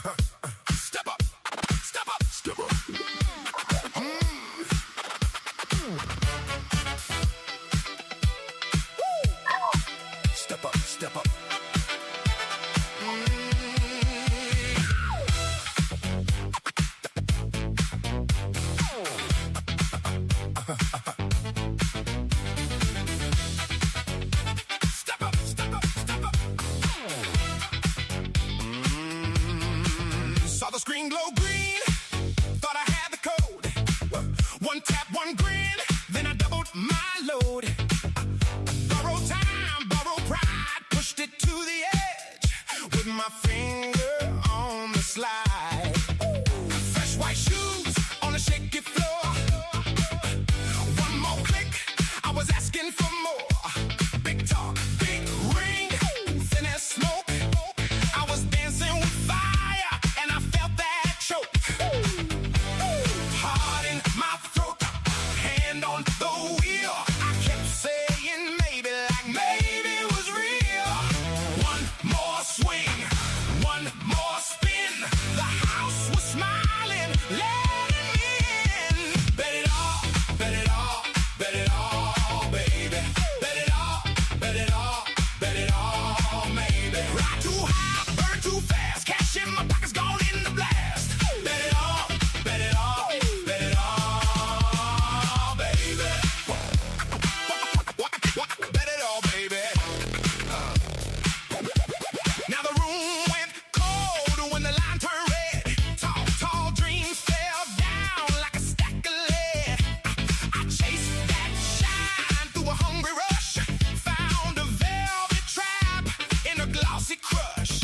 Step up, step up, step up. Step up, step up. Step up, step up, step up. Saw the screen glow green. Thought I had the code. One tap, one grin. Then I doubled my load. Borrowed time, borrowed pride. Pushed it to the edge with my finger on the slide. Fresh white shoes on a shaky floor. One more click, I was asking for more. Big talk, big ring, thin as smoke. I was dancing with fire and I felt that choke. Heart in my throat, hand on the wheel. I kept saying maybe, like maybe it was real. One more swing, one more spin. The house was smiling, letting me in. Bet it all, bet it all, bet it all, baby. Bet it all, bet it all, bet it all, maybe. Ride too high, burn too fast. Cash in my pockets, gone in the blast. Bet it all, bet it all, bet it all, baby. Bet it all, baby. Now the room went cold when the line turned red. Tall, tall dreams fell down like a stack of lead. I chased that shine through a hungry rush. Found a velvet trap in a glossy crush.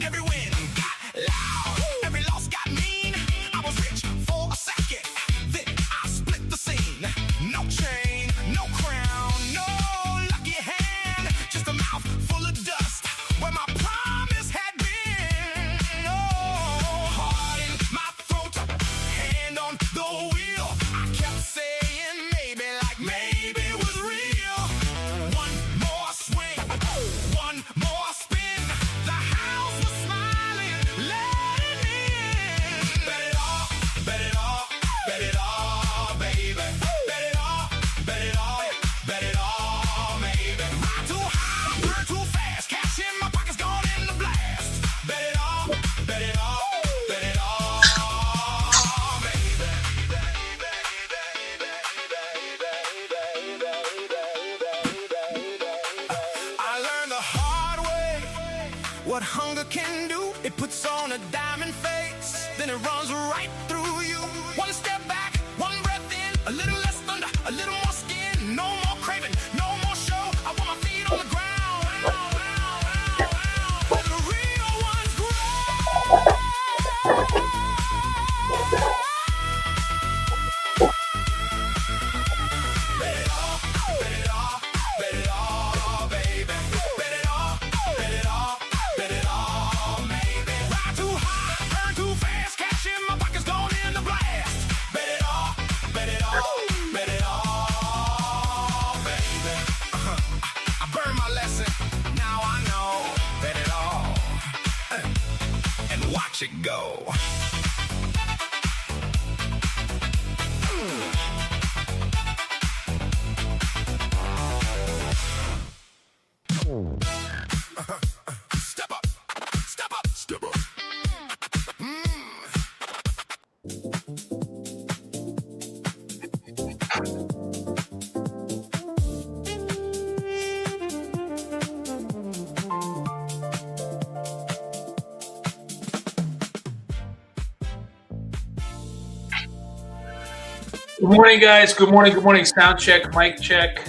Every win got loud, every loss got mean. I was rich for a second, then I split the scene. No chain, no crown, no lucky hand, just a mouth full of dust where my promise had been. Oh, heart in my throat, hand on the wheel. I kept saying maybe, like maybe it was real. One more swing, one more spin. The house was smiling, letting me in. Bet it all, bet it all, bet it all, baby. Bet it all, bet it all, bet it all, maybe. Ride too high, burn too fast. Cash in my pockets, gone in the blast. Bet it all, bet it all, bet it all, baby. I learned the hard way what hunger can do. It puts on a diamond face, then it runs right through you. One step back, one breath in, a little less thunder, a little more skin. No more craving, no more show. I want my feet on the ground. The real ones grow. Bet it all, bet it all, bet it all, baby. Bet it all, bet it all, bet it all, maybe. Ride too high, burn too fast. Cash in my pockets, gone in the blast. Bet it all, bet it all, bet it all, baby. I burned my lesson, now I know. Bet it all, and watch it go. Step up, step up, step up. Good morning, guys. Good morning. Good morning. Sound check, mic check.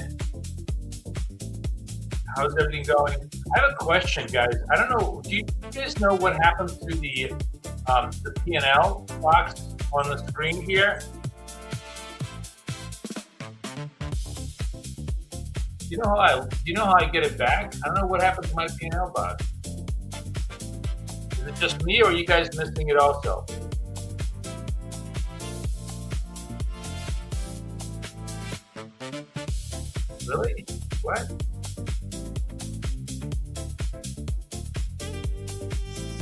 How's everything going? I have a question, guys. I don't know. Do you guys know what happened to the P&L box on the screen here? Do you know how I get it back? I don't know what happened to my P&L box. Is it just me, or are you guys missing it also? Really? What?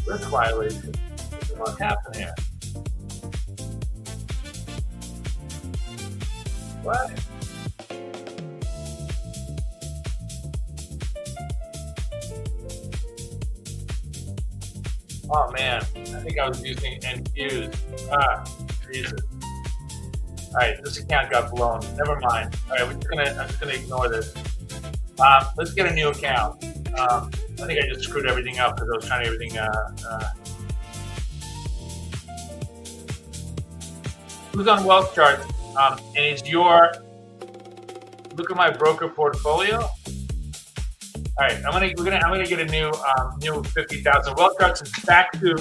Risk violation. What happened here? What? Oh man, I think I was using NQs. Ah, Jesus. All right, this account got blown. Never mind. All right, I'm just gonna ignore this. Let's get a new account. I think I just screwed everything up because I was trying to everything. Who's on wealth chart? And is your look at my broker portfolio? All right, I'm gonna get a new 50,000. Wealth charts is back to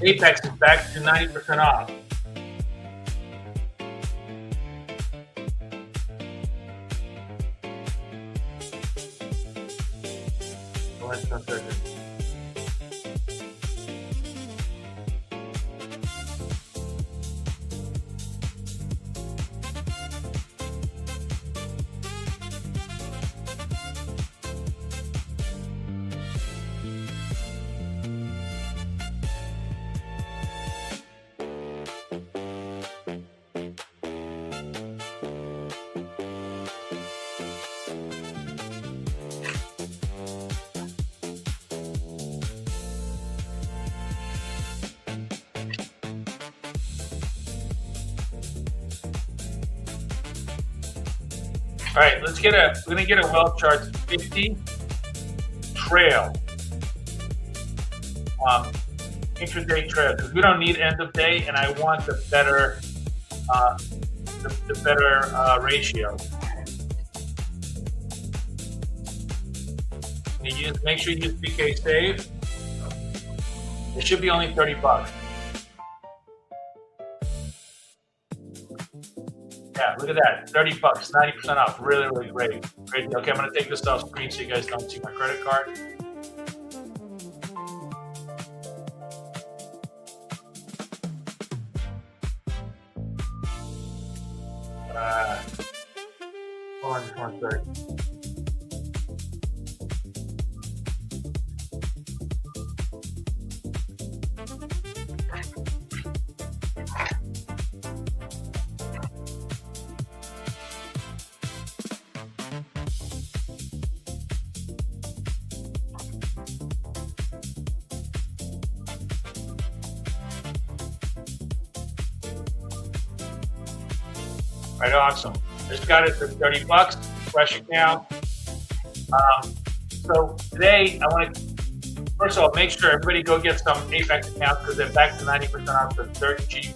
Apex is back to 90% off. All right, we're gonna get a wealth chart 50 trail, intraday trail, because we don't need end of day, and I want the better, ratio. Make sure you use PK Save. It should be only $30. Yeah, look at that, $30, 90% off, really, really great. Great deal. Okay, I'm gonna take this off screen so you guys don't see my credit card. Hold on just one second. All right, awesome. Just got it for $30, fresh account. So today, I want to, first of all, make sure everybody go get some Apex accounts because they're back to 90% off, so they're cheap.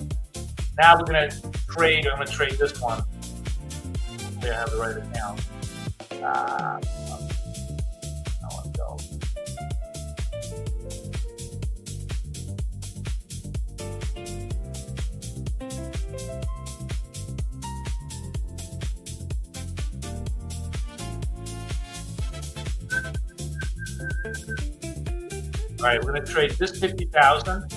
Now we're going to trade, I'm going to trade this one. Hopefully I have the right account. I want to go. All right, we're going to trade this 50,000.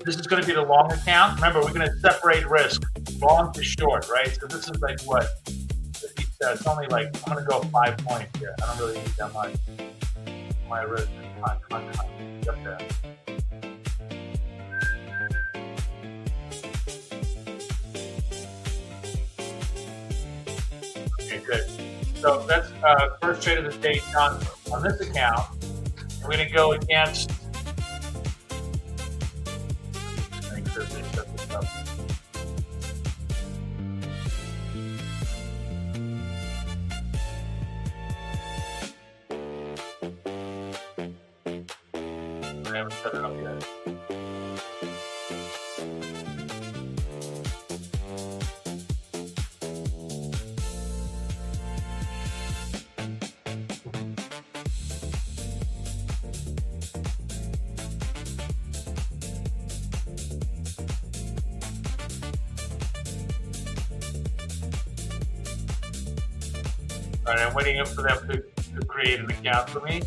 This is going to be the long account. Remember, we're going to separate risk, long to short, right? So this is like what? 50 cents. It's only like, I'm going to go 5 points here. I don't really need that much. My risk. Come on. Up there. Good. So that's first trade of the day done on this account. We're going to go against. Make sure they set this up. I haven't set it up yet. All right, I'm waiting for them to create an account for me.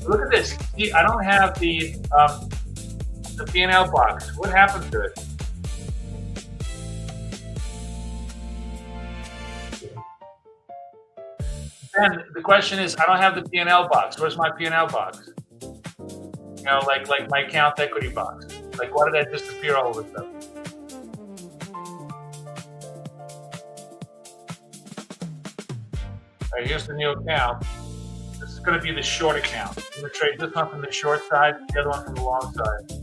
Look at this. See, I don't have the P&L box. What happened to it? And the question is, I don't have the P&L box. Where's my P&L box? You know, like my account equity box. Like, why did that disappear all of a sudden? All right, here's the new account. This is going to be the short account. I'm going to trade this one from the short side, the other one from the long side.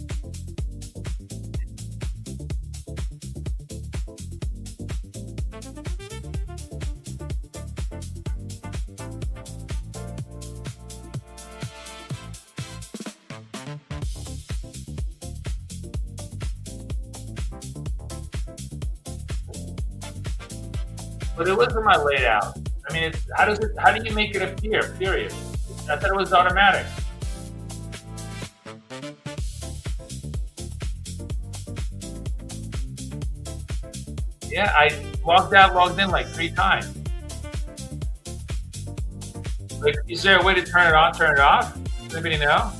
But it wasn't my layout. I mean, how do you make it appear, period? I thought it was automatic. Yeah, I logged out, logged in like 3 times. Like, is there a way to turn it on, turn it off? Does anybody know?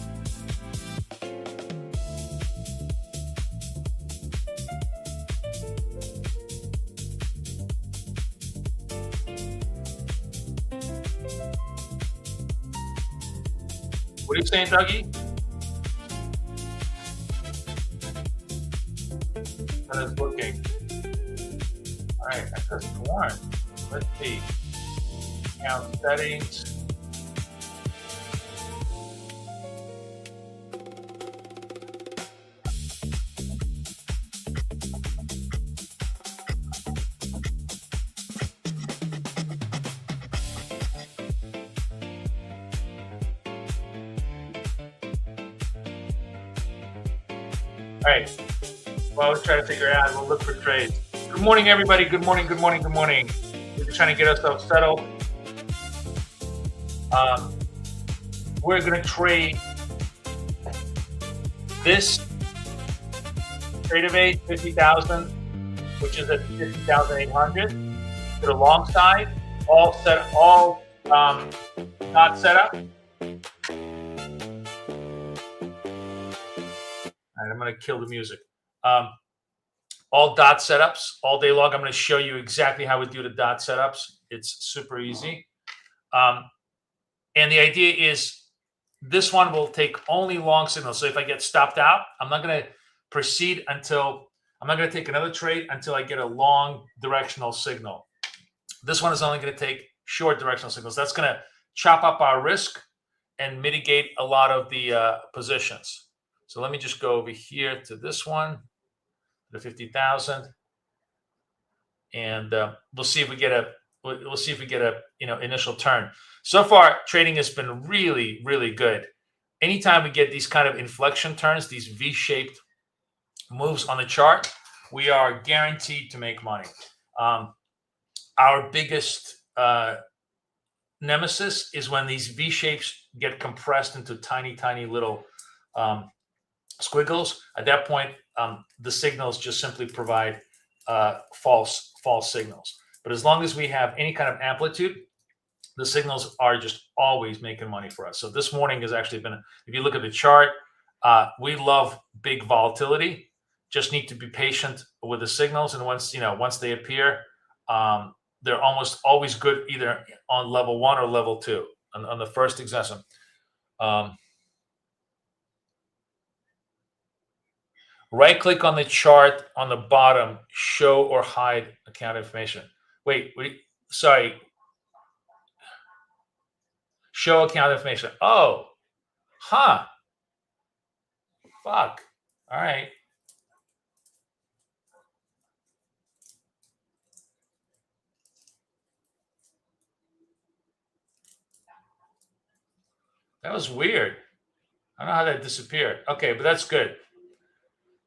What are you saying, Dougie? And it's looking. All right, I pressed 1. Let's see. Account settings. All right. Well, let's try to figure it out. We'll look for trades. Good morning, everybody. Good morning, good morning, good morning. We're just trying to get ourselves settled. We're going to trade this trade of 50,000, which is at 50,800 to the long side. All not set up. All right, I'm going to kill the music. All dot setups all day long. I'm going to show you exactly how we do the dot setups. It's super easy. And the idea is this one will take only long signals. So if I get stopped out, I'm not going to proceed until I'm not going to take another trade until I get a long directional signal. This one is only going to take short directional signals. That's going to chop up our risk and mitigate a lot of the positions. So let me just go over here to this one, the 50,000, and we'll see if we get a initial turn. So far, trading has been really, really good. Anytime we get these kind of inflection turns, these V-shaped moves on the chart, we are guaranteed to make money. Our biggest nemesis is when these V-shapes get compressed into tiny, tiny little squiggles. At that point, the signals just simply provide false signals. But as long as we have any kind of amplitude, the signals are just always making money for us. So this morning has actually been, if you look at the chart, we love big volatility. Just need to be patient with the signals, and once they appear, they're almost always good either on level 1 or level 2 on the first example. Right click on the chart on the bottom, show or hide account information. Wait, sorry. Show account information. Oh, fuck. All right. That was weird. I don't know how that disappeared. Okay, but that's good.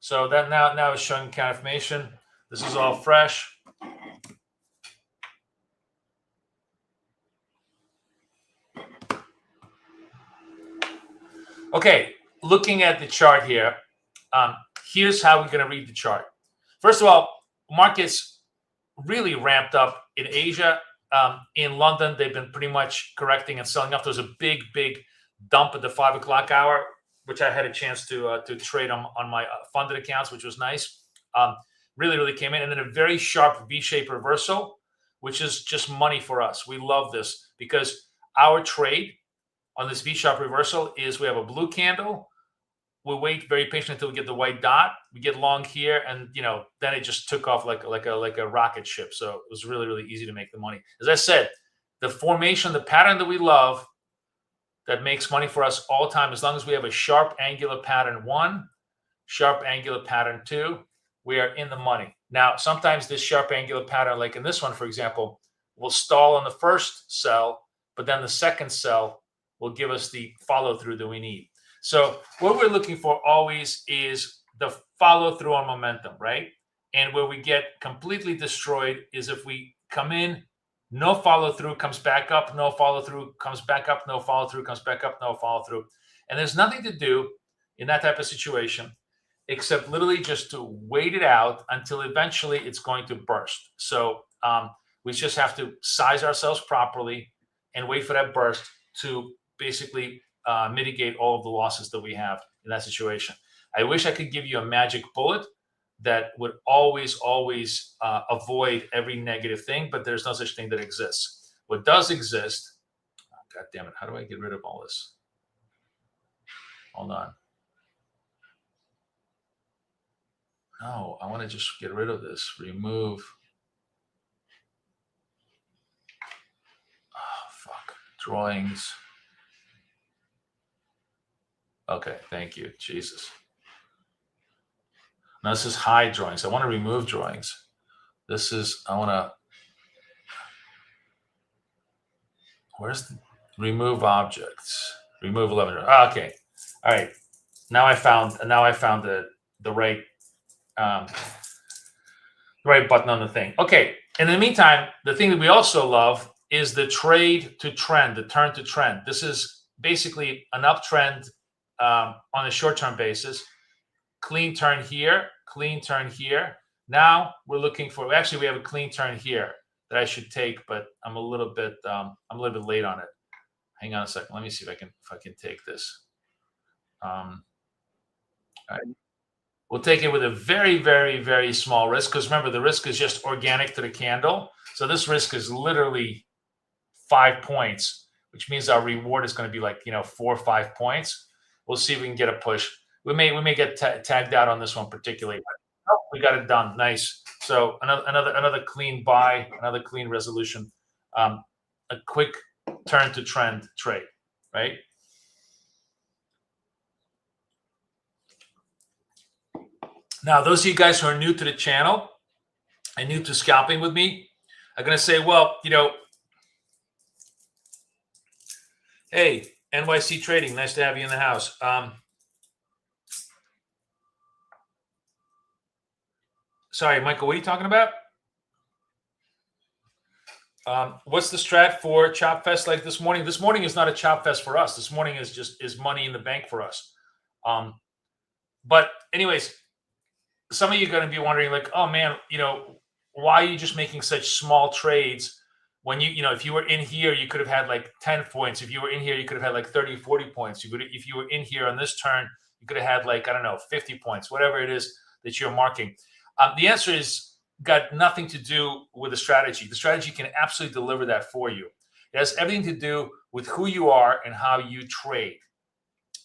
So that now it's showing account information. This is all fresh. Okay, looking at the chart here, here's how we're going to read the chart. First of all, markets really ramped up in Asia. In London, they've been pretty much correcting and selling off. There was a big dump at the 5 o'clock hour, which I had a chance to trade on my funded accounts, which was nice. Really came in. And then a very sharp V-shaped reversal which is just money for us. We love this because our trade on this V-sharp reversal is we have a blue candle. We wait very patiently until we get the white dot. We get long here, and then it just took off like a rocket ship. So it was really, really easy to make the money. As I said, the formation, the pattern that we love, that makes money for us all the time, as long as we have a sharp angular pattern 1, sharp angular pattern 2, we are in the money. Now, sometimes this sharp angular pattern, like in this one, for example, will stall on the first sell, but then the second sell will give us the follow through that we need. So what we're looking for always is the follow through on momentum, right? And where we get completely destroyed is if we come in, no follow through, comes back up, no follow through, comes back up, no follow through, comes back up, no follow through. And there's nothing to do in that type of situation except literally just to wait it out until eventually it's going to burst. So we just have to size ourselves properly and wait for that burst to basically mitigate all of the losses that we have in that situation. I wish I could give you a magic bullet that would always avoid every negative thing, but there's no such thing that exists. What does exist, God damn it, how do I get rid of all this? Hold on. No, I want to just get rid of this. Remove. Oh, fuck. Drawings. Okay, thank you. Jesus. Now this is hide drawings. I want to remove drawings. This is, I want to, where's the, remove objects. Remove 11. Okay. All right. Now I found the right button on the thing. Okay. In the meantime, the thing that we also love is the trade to trend, the turn to trend. This is basically an uptrend on a short-term basis. Clean turn here, clean turn here. Now we're looking for, actually we have a clean turn here that I should take, but I'm a little bit late on it. Hang on a second. Let me see if I can take this. All right. We'll take it with a very, very, very small risk, because remember, the risk is just organic to the candle. So this risk is literally 5 points, which means our reward is going to be like 4 or 5 points. We'll see if we can get a push. We may get tagged out on this one particularly. Oh, we got it done. Nice. So another clean buy, another clean resolution. A quick turn to trend trade, right? Now, those of you guys who are new to the channel and new to scalping with me are going to say, well, hey, NYC Trading, nice to have you in the house. Sorry, Michael, what are you talking about? What's the strat for Chop Fest like this morning? This morning is not a Chop Fest for us. This morning is money in the bank for us. But anyways, some of you are going to be wondering, like, oh man, why are you just making such small trades when if you were in here, you could have had like 10 points. If you were in here, you could have had like 30, 40 points. If you were in here on this turn, you could have had like, I don't know, 50 points, whatever it is that you're marking. The answer is got nothing to do with the strategy. The strategy can absolutely deliver that for you. It has everything to do with who you are and how you trade.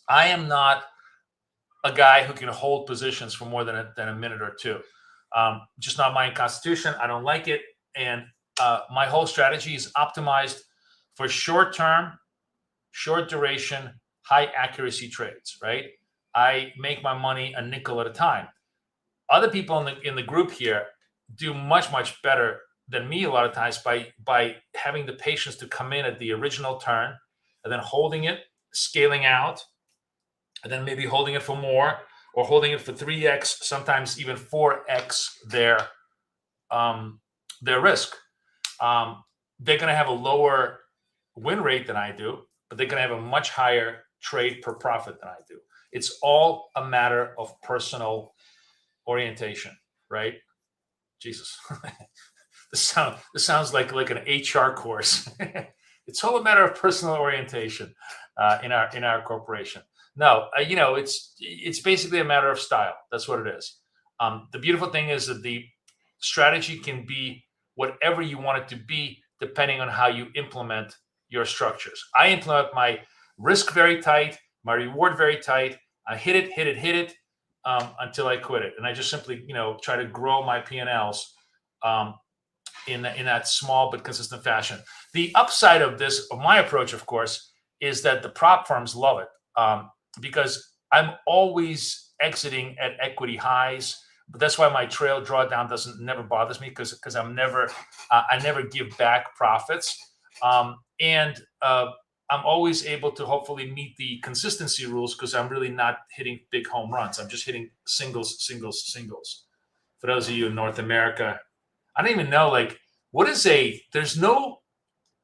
I am not a guy who can hold positions for more than a minute or two. Just not my constitution. I don't like it. And my whole strategy is optimized for short-term, short duration, high accuracy trades, right? I make my money a nickel at a time. Other people in the group here do much, much better than me a lot of times by having the patience to come in at the original turn and then holding it, scaling out, and then maybe holding it for more or holding it for 3x, sometimes even 4x their risk. They're going to have a lower win rate than I do, but they're going to have a much higher trade per profit than I do. It's all a matter of personal orientation, right? Jesus, this sounds like an HR course. It's all a matter of personal orientation in our corporation. No, it's basically a matter of style. That's what it is. The beautiful thing is that the strategy can be whatever you want it to be, depending on how you implement your structures. I implement my risk very tight, my reward very tight. I hit it until I quit it, and I just simply, try to grow my P&Ls in that small but consistent fashion. The upside of my approach, of course, is that the prop firms love it because I'm always exiting at equity highs. But that's why my trail drawdown never bothers me because I never give back profits, and I'm always able to hopefully meet the consistency rules because I'm really not hitting big home runs. I'm just hitting singles. For those of you in North America, I don't even know, there's no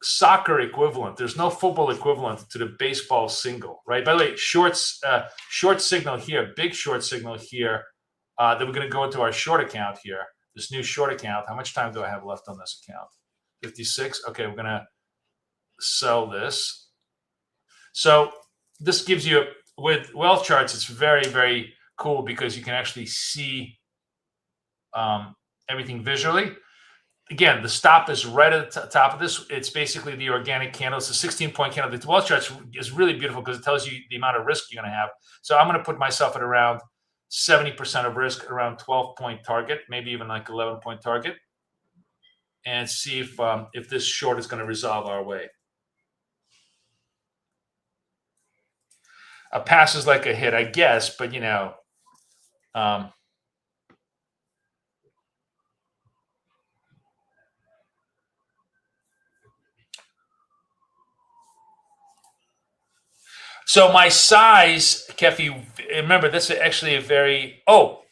soccer equivalent. There's no football equivalent to the baseball single, right? By the way, short signal here, big short signal here, that we're going to go into our short account here, this new short account. How much time do I have left on this account? 56. Okay, we're going to sell this. So this gives you, with wealth charts, it's very, very cool because you can actually see everything visually. Again, the stop is right at the top of this. It's basically the organic candle. It's a 16-point candle. The wealth chart is really beautiful because it tells you the amount of risk you're going to have. So I'm going to put myself at around 70% of risk, around 12-point target, maybe even like 11-point target, and see if this short is going to resolve our way. A pass is like a hit, I guess, but so my size, Kefi, remember, this is actually a very,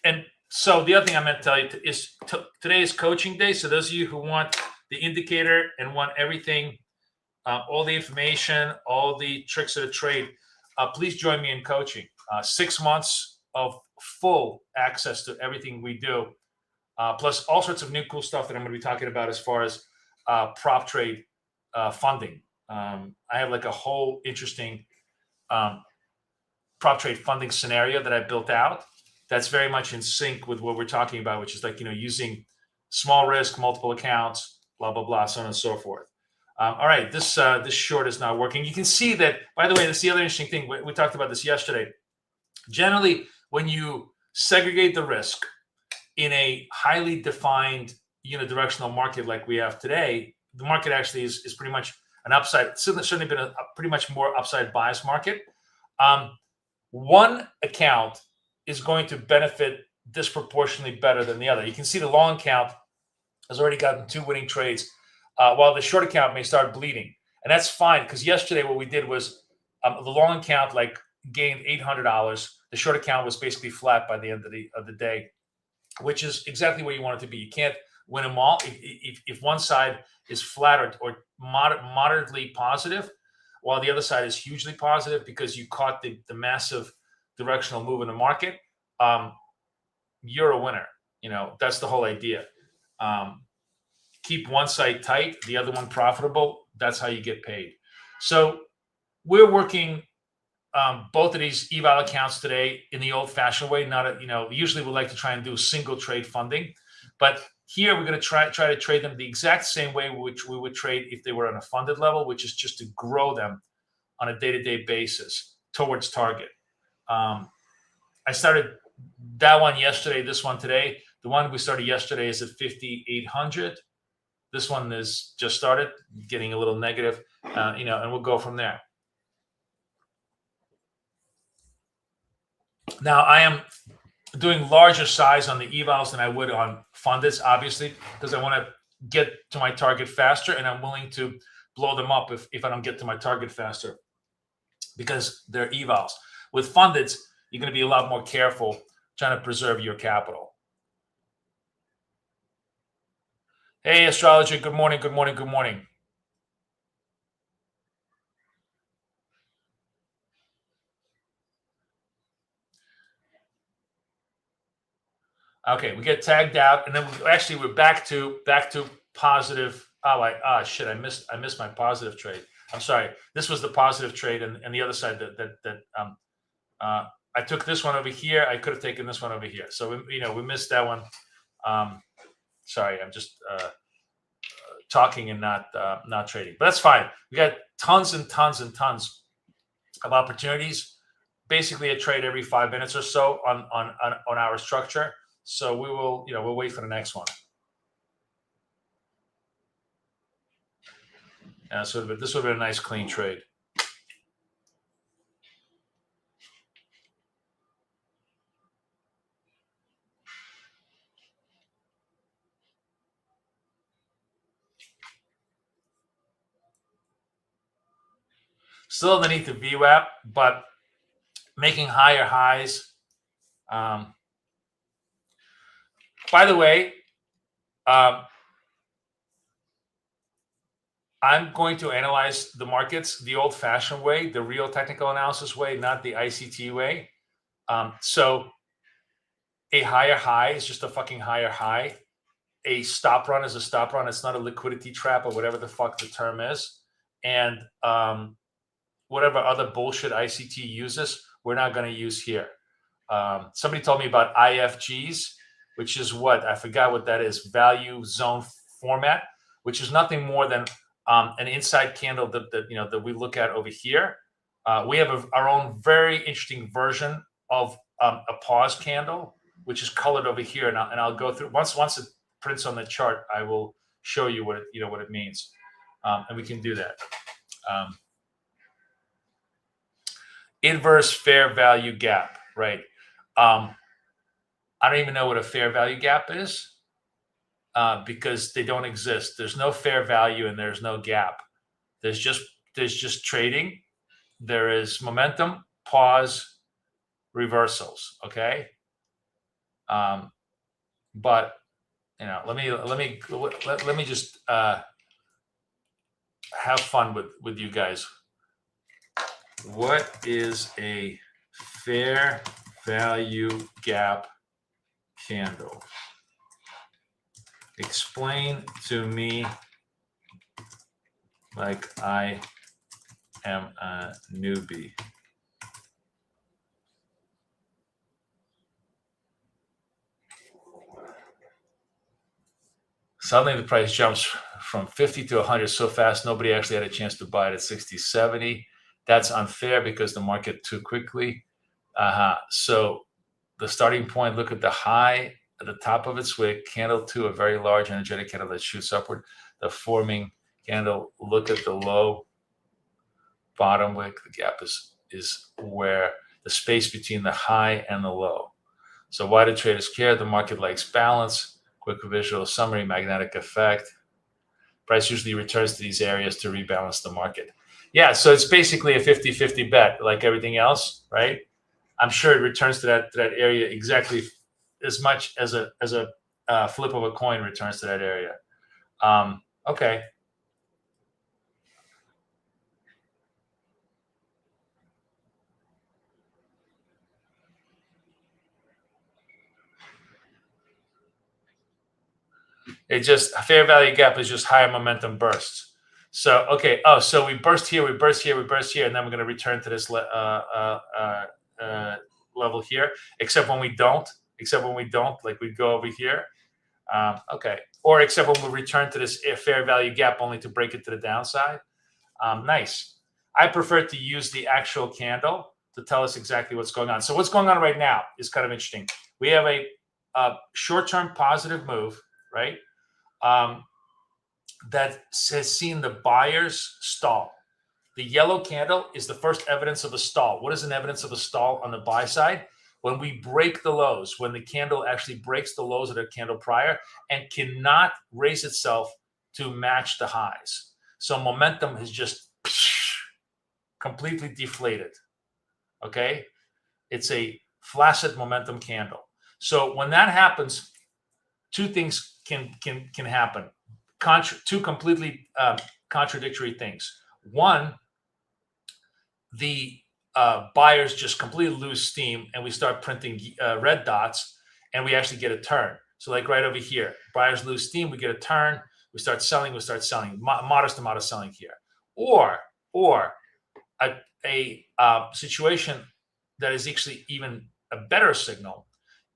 and so the other thing I meant to tell you is today is coaching day. So those of you who want the indicator and want everything, all the information, all the tricks of the trade, please join me in coaching. 6 months of full access to everything we do, plus all sorts of new cool stuff that I'm going to be talking about as far as prop trade funding. I have like a whole interesting prop trade funding scenario that I built out that's very much in sync with what we're talking about, which is using small risk, multiple accounts, blah, blah, blah, so on and so forth. All right, this short is not working. You can see that, by the way, that's the other interesting thing. We talked about this yesterday. Generally, when you segregate the risk in a highly defined unidirectional market like we have today, the market actually is pretty much an upside. It's certainly been a pretty much more upside bias market. One account is going to benefit disproportionately better than the other. You can see the long account has already gotten 2 winning trades, while the short account may start bleeding. And that's fine, because yesterday what we did was the long account gained $800. The short account was basically flat by the end of the day, which is exactly where you want it to be. You can't win them all. If one side is flat or moderately positive, while the other side is hugely positive because you caught the massive directional move in the market, you're a winner. That's the whole idea. Keep one side tight, the other one profitable. That's how you get paid. So we're working both of these eval accounts today in the old-fashioned way. Usually we like to try and do single trade funding, but here we're going to try to trade them the exact same way which we would trade if they were on a funded level, which is just to grow them on a day-to-day basis towards target. I started that one yesterday, this one today. The one we started yesterday is at 5,800. This one is just started getting a little negative, and we'll go from there. Now, I am doing larger size on the evals than I would on fundeds, obviously, because I want to get to my target faster, and I'm willing to blow them up if I don't get to my target faster because they're evals. With fundeds, you're going to be a lot more careful trying to preserve your capital. Hey, astrologer, good morning, good morning, good morning. Okay, we get tagged out, and then we're back to positive. Shit! I missed my positive trade. I'm sorry. This was the positive trade, and the other side I took this one over here. I could have taken this one over here. So we missed that one. Sorry, I'm just talking and not trading. But that's fine. We got tons and tons and tons of opportunities. Basically, a trade every 5 minutes or so on our structure. So we will, we'll wait for the next one. So this would be a nice clean trade. Still underneath the VWAP, but making higher highs. By the way, I'm going to analyze the markets the old-fashioned way, the real technical analysis way, not the ICT way. So a higher high is just a fucking higher high. A stop run is a stop run. It's not a liquidity trap or whatever the fuck the term is. And whatever other bullshit ICT uses, we're not going to use here. Somebody told me about IFGs, which is what? I forgot what that is. Value zone format, which is nothing more than an inside candle that we look at over here. We have our own very interesting version of a pause candle, which is colored over here, and I'll go through once it prints on the chart. I will show you what it means, and we can do that. Inverse fair value gap, right? I don't even know what a fair value gap is. Because they don't exist. There's no fair value and there's no gap. There's just trading. There is momentum, pause, reversals. Okay. But let me just have fun with you guys. What is a fair value gap candle? Explain to me like I am a newbie. Suddenly the price jumps from 50 to 100 so fast, nobody actually had a chance to buy it at 60, 70. That's unfair because the market too quickly. So the starting point, look at the high at the top of its wick, candle 2, a very large energetic candle that shoots upward. The forming candle, look at the low bottom wick. The gap is where the space between the high and the low. So why do traders care? The market likes balance. Quick visual summary, magnetic effect. Price usually returns to these areas to rebalance the market. Yeah, so it's basically a 50-50 bet like everything else, right? I'm sure it returns to that area exactly as much as a flip of a coin returns to that area. Okay. It just fair value gap is just higher momentum bursts. So okay. Oh, so we burst here, we burst here, we burst here, and then we're going to return to this level here. Except when we don't. Like we go over here. Okay. Or except when we return to this fair value gap only to break it to the downside. Nice. I prefer to use the actual candle to tell us exactly what's going on. So what's going on right now is kind of interesting. We have a short-term positive move, right? That has seen the buyers stall. The yellow candle is the first evidence of a stall. What is an evidence of a stall on the buy side? When we break the lows, when the candle actually breaks the lows of the candle prior and cannot raise itself to match the highs. So momentum has just completely deflated. Okay? It's a flaccid momentum candle. So when that happens, two things can happen. Two completely contradictory things. One, the buyers just completely lose steam and we start printing red dots and we actually get a turn. So like right over here, buyers lose steam, we get a turn, we start selling, modest amount of selling here. Or a situation that is actually even a better signal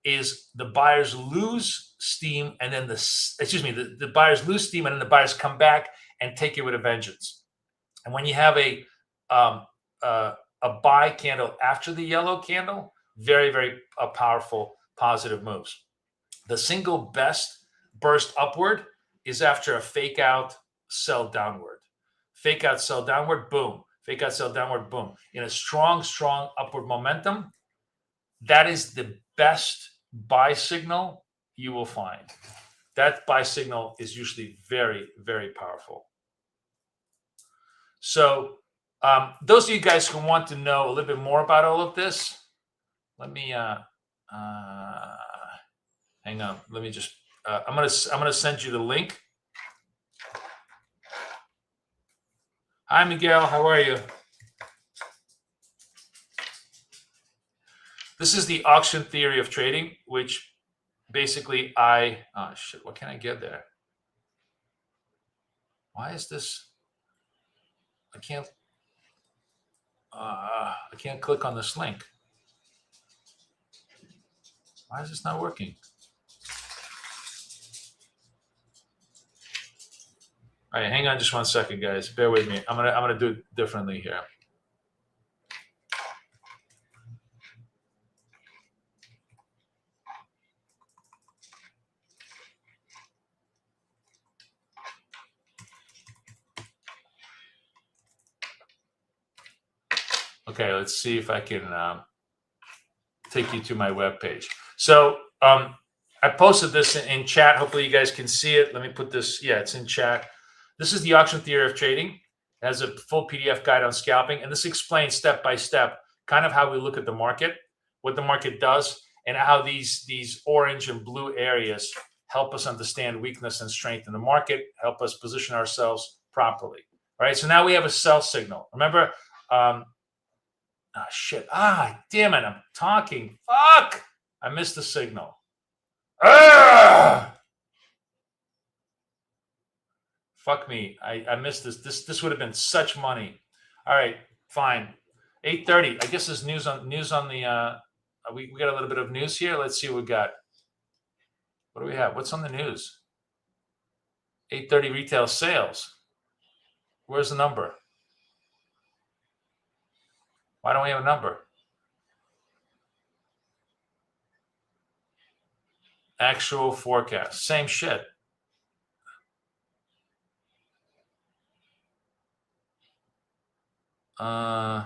is the buyers lose steam, and then the buyers lose steam, and then the buyers come back and take it with a vengeance. And when you have a buy candle after the yellow candle, very, very powerful positive moves. The single best burst upward is after a fake out, sell downward. Fake out, sell downward, boom. Fake out, sell downward, boom. In a strong, strong upward momentum, that is the best buy signal you will find. That buy signal is usually very, very powerful. So those of you guys who want to know a little bit more about all of this, let me hang on. Let me just I'm gonna send you the link. Hi, Miguel. How are you? This is the auction theory of trading, which basically oh shit, what can I get there? Why is this? I can't click on this link. Why is this not working? All right, hang on just 1 second, guys. Bear with me. I'm gonna do it differently here. Okay, let's see if I can take you to my webpage. So I posted this in chat. Hopefully you guys can see it. Let me put this. Yeah, it's in chat. This is the auction theory of trading. It has a full PDF guide on scalping, and this explains step by step kind of how we look at the market, what the market does, and how these orange and blue areas help us understand weakness and strength in the market, help us position ourselves properly. All right, so now we have a sell signal. Remember, shit. Damn it. I'm talking. Fuck. I missed the signal. Fuck me. I missed this. This would have been such money. All right. Fine. 8:30. I guess there's news on the we got a little bit of news here. Let's see what we got. What do we have? What's on the news? 8:30 retail sales. Where's the number? Why don't we have a number? Actual forecast. Same shit. Huh.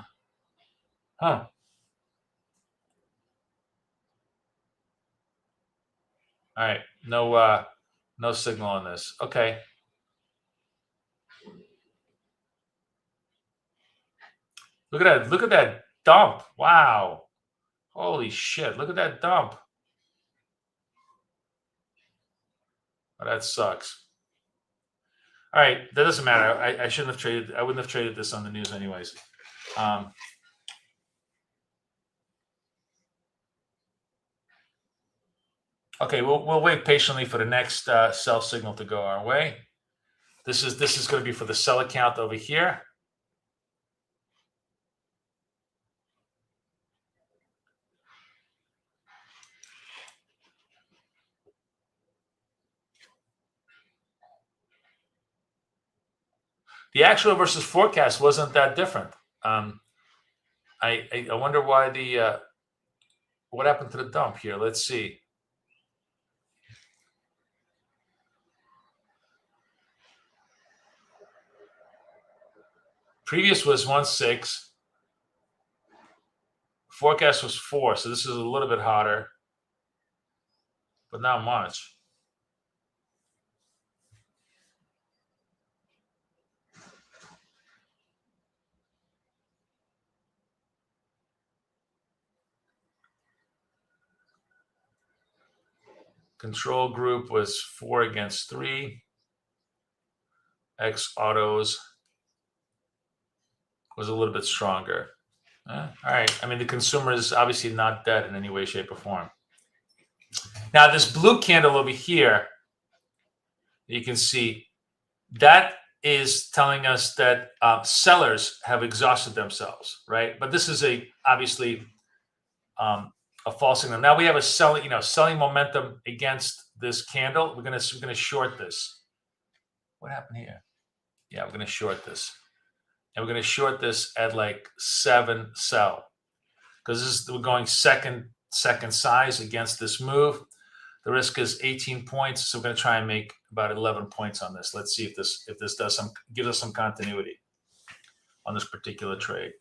All right. No signal on this. Okay. Look at that. Look at that dump. Wow. Holy shit. Look at that dump. Oh, that sucks. All right. That doesn't matter. I shouldn't have traded. I wouldn't have traded this on the news anyways. Okay. We'll wait patiently for the next sell signal to go our way. This is going to be for the sell account over here. The actual versus forecast wasn't that different. I wonder why what happened to the dump here. Let's see. Previous was 1.6. Forecast was 4, so this is a little bit hotter, but not much. Control group was 4 against 3. X autos was a little bit stronger. All right. I mean, the consumer is obviously not dead in any way, shape, or form. Now, this blue candle over here, you can see that is telling us that sellers have exhausted themselves, right? But this is obviously a false signal. Now we have a selling, selling momentum against this candle. We're gonna short this. What happened here? Yeah, we're gonna short this, and we're gonna short this at like 7 sell, because we're going second size against this move. The risk is 18 points, so we're going to try and make about 11 points on this. Let's see if this gives us some continuity on this particular trade.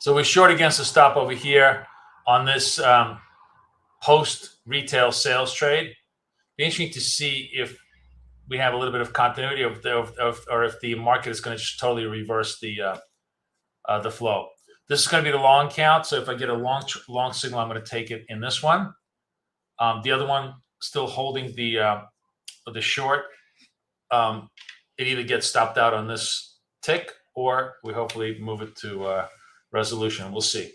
So we're short against the stop over here on this post retail sales trade. Be interesting to see if we have a little bit of continuity or if the market is going to just totally reverse the flow. This is going to be the long count. So if I get a long signal, I'm going to take it in this one. The other one still holding the short. It either gets stopped out on this tick, or we hopefully move it to resolution. We'll see.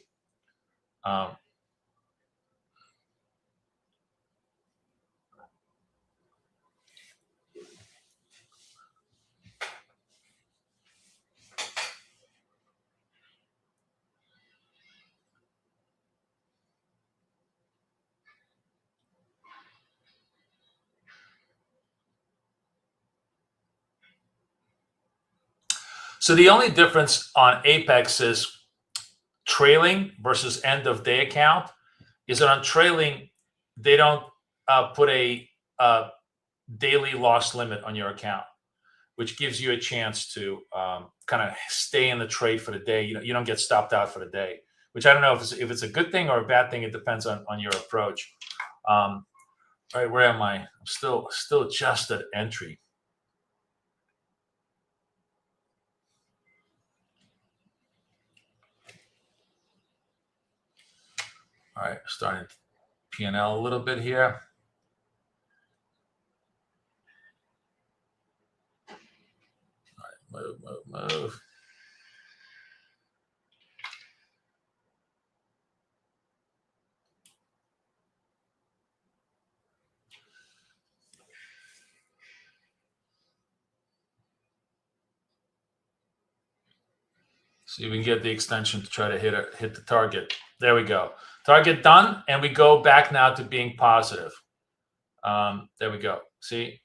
So the only difference on Apex is trailing versus end of day account is that on trailing, they don't put a daily loss limit on your account, which gives you a chance to kind of stay in the trade for the day. You don't get stopped out for the day, which I don't know if it's a good thing or a bad thing. It depends on your approach. All right, where am I? I'm still just at entry. All right, starting P&L a little bit here. All right, move. See if we can get the extension to try to hit the target. There we go. Target done, and we go back now to being positive. There we go. See?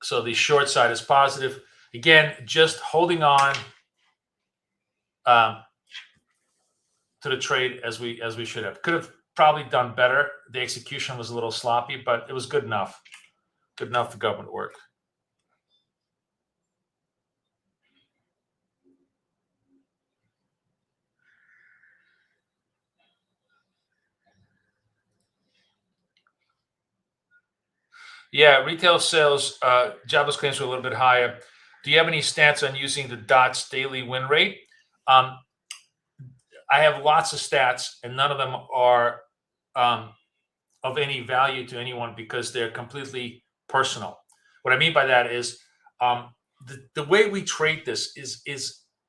So the short side is positive. Again, just holding on to the trade as we should have. Could have probably done better. The execution was a little sloppy, but it was good enough. Good enough for government work. Yeah, retail sales, jobless claims were a little bit higher. Do you have any stance on using the DOTS daily win rate? I have lots of stats, and none of them are of any value to anyone because they're completely personal. What I mean by that is the way we trade this is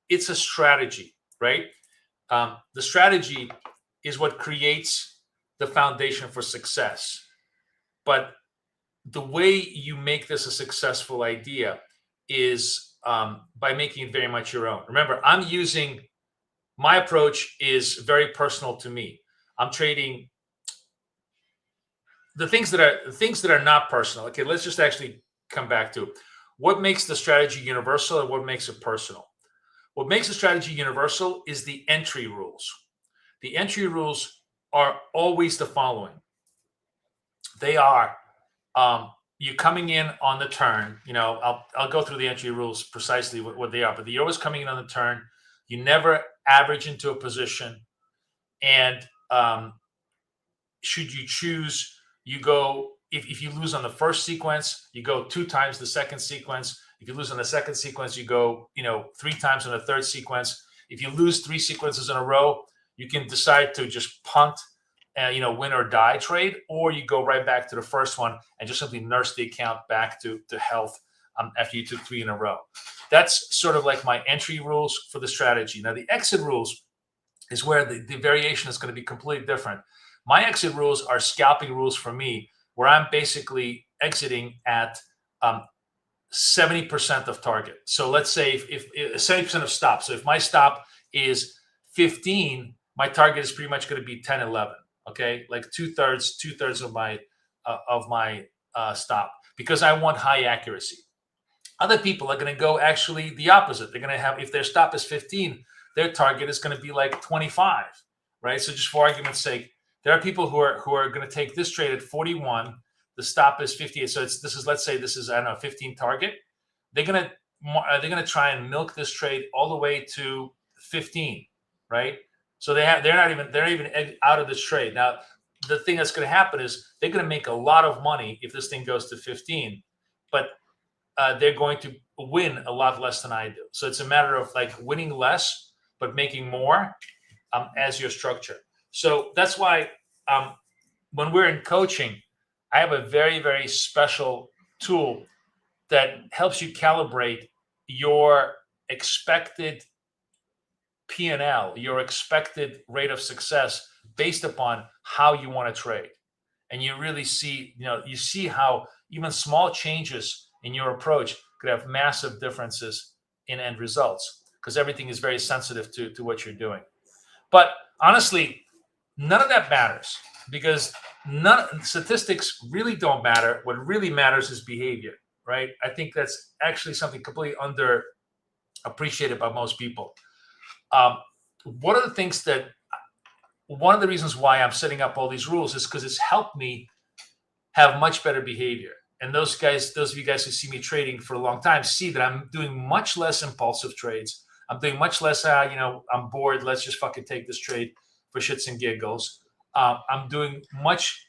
it's a strategy, right? The strategy is what creates the foundation for success. But the way you make this a successful idea is by making it very much your own. Remember, my approach is very personal to me. I'm trading the things that are not personal. Okay, let's just actually come back to what makes the strategy universal and what makes it personal. What makes a strategy universal is the entry rules. The entry rules are always the following. They are you coming in on the turn. I'll go through the entry rules precisely what they are, but you're always coming in on the turn. You never average into a position, and should you choose, you go. If you lose on the first sequence, you go 2 times the second sequence. If you lose on the second sequence, you go 3 times on the third sequence. If you lose 3 sequences in a row, you can decide to just punt, win or die trade, or you go right back to the first one and just simply nurse the account back to health after you took 3 in a row. That's sort of like my entry rules for the strategy. Now, the exit rules is where the variation is going to be completely different. My exit rules are scalping rules for me, where I'm basically exiting at 70% of target. So let's say if 70% of stop. So if my stop is 15, my target is pretty much going to be 10, 11. Okay, like two thirds of my stop, because I want high accuracy. Other people are going to go actually the opposite. They're going to have, if their stop is 15, their target is going to be like 25, right? So just for argument's sake, there are people who are going to take this trade at 41. The stop is 58. So let's say this is, I don't know, 15 target. They're going to try and milk this trade all the way to 15, right? So they're not even out of this trade. Now, the thing that's going to happen is they're going to make a lot of money if this thing goes to 15, but they're going to win a lot less than I do. So it's a matter of like winning less but making more as your structure. So that's why when we're in coaching, I have a very, very special tool that helps you calibrate your expected P&L, your expected rate of success based upon how you want to trade. And you really see, you see how even small changes in your approach could have massive differences in end results, because everything is very sensitive to what you're doing. But honestly, none of that matters, because statistics really don't matter. What really matters is behavior, right? I think that's actually something completely underappreciated by most people. One of the reasons why I'm setting up all these rules is because it's helped me have much better behavior. And those of you guys who see me trading for a long time see that I'm doing much less impulsive trades. I'm doing much less, I'm bored, let's just fucking take this trade for shits and giggles. I'm doing much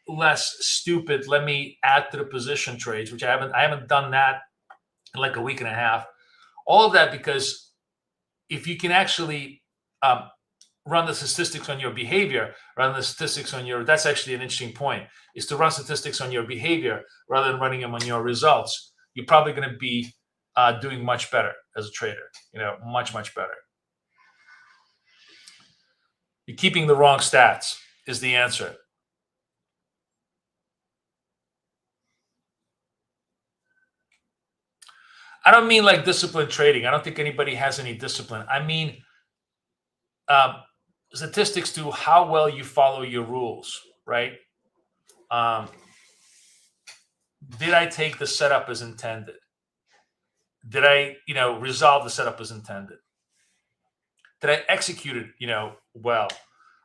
less stupid, let me add to the position trades, which I haven't done that in like a week and a half. All of that because if you can actually run the statistics on your behavior, that's actually an interesting point, is to run statistics on your behavior rather than running them on your results. You're probably going to be doing much better as a trader, much, much better. You're keeping the wrong stats is the answer. I don't mean like disciplined trading. I don't think anybody has any discipline. I mean statistics to how well you follow your rules, right? Did I take the setup as intended? Did I, resolve the setup as intended? Did I execute it, well?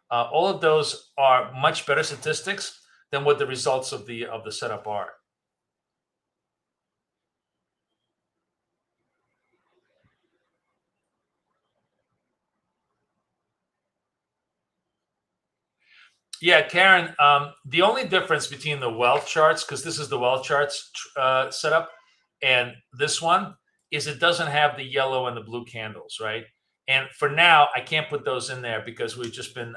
All of those are much better statistics than what the results of the setup are. Yeah, Karen, the only difference between the wealth charts, because this is the wealth charts setup, and this one is it doesn't have the yellow and the blue candles, right? And for now, I can't put those in there because we've just been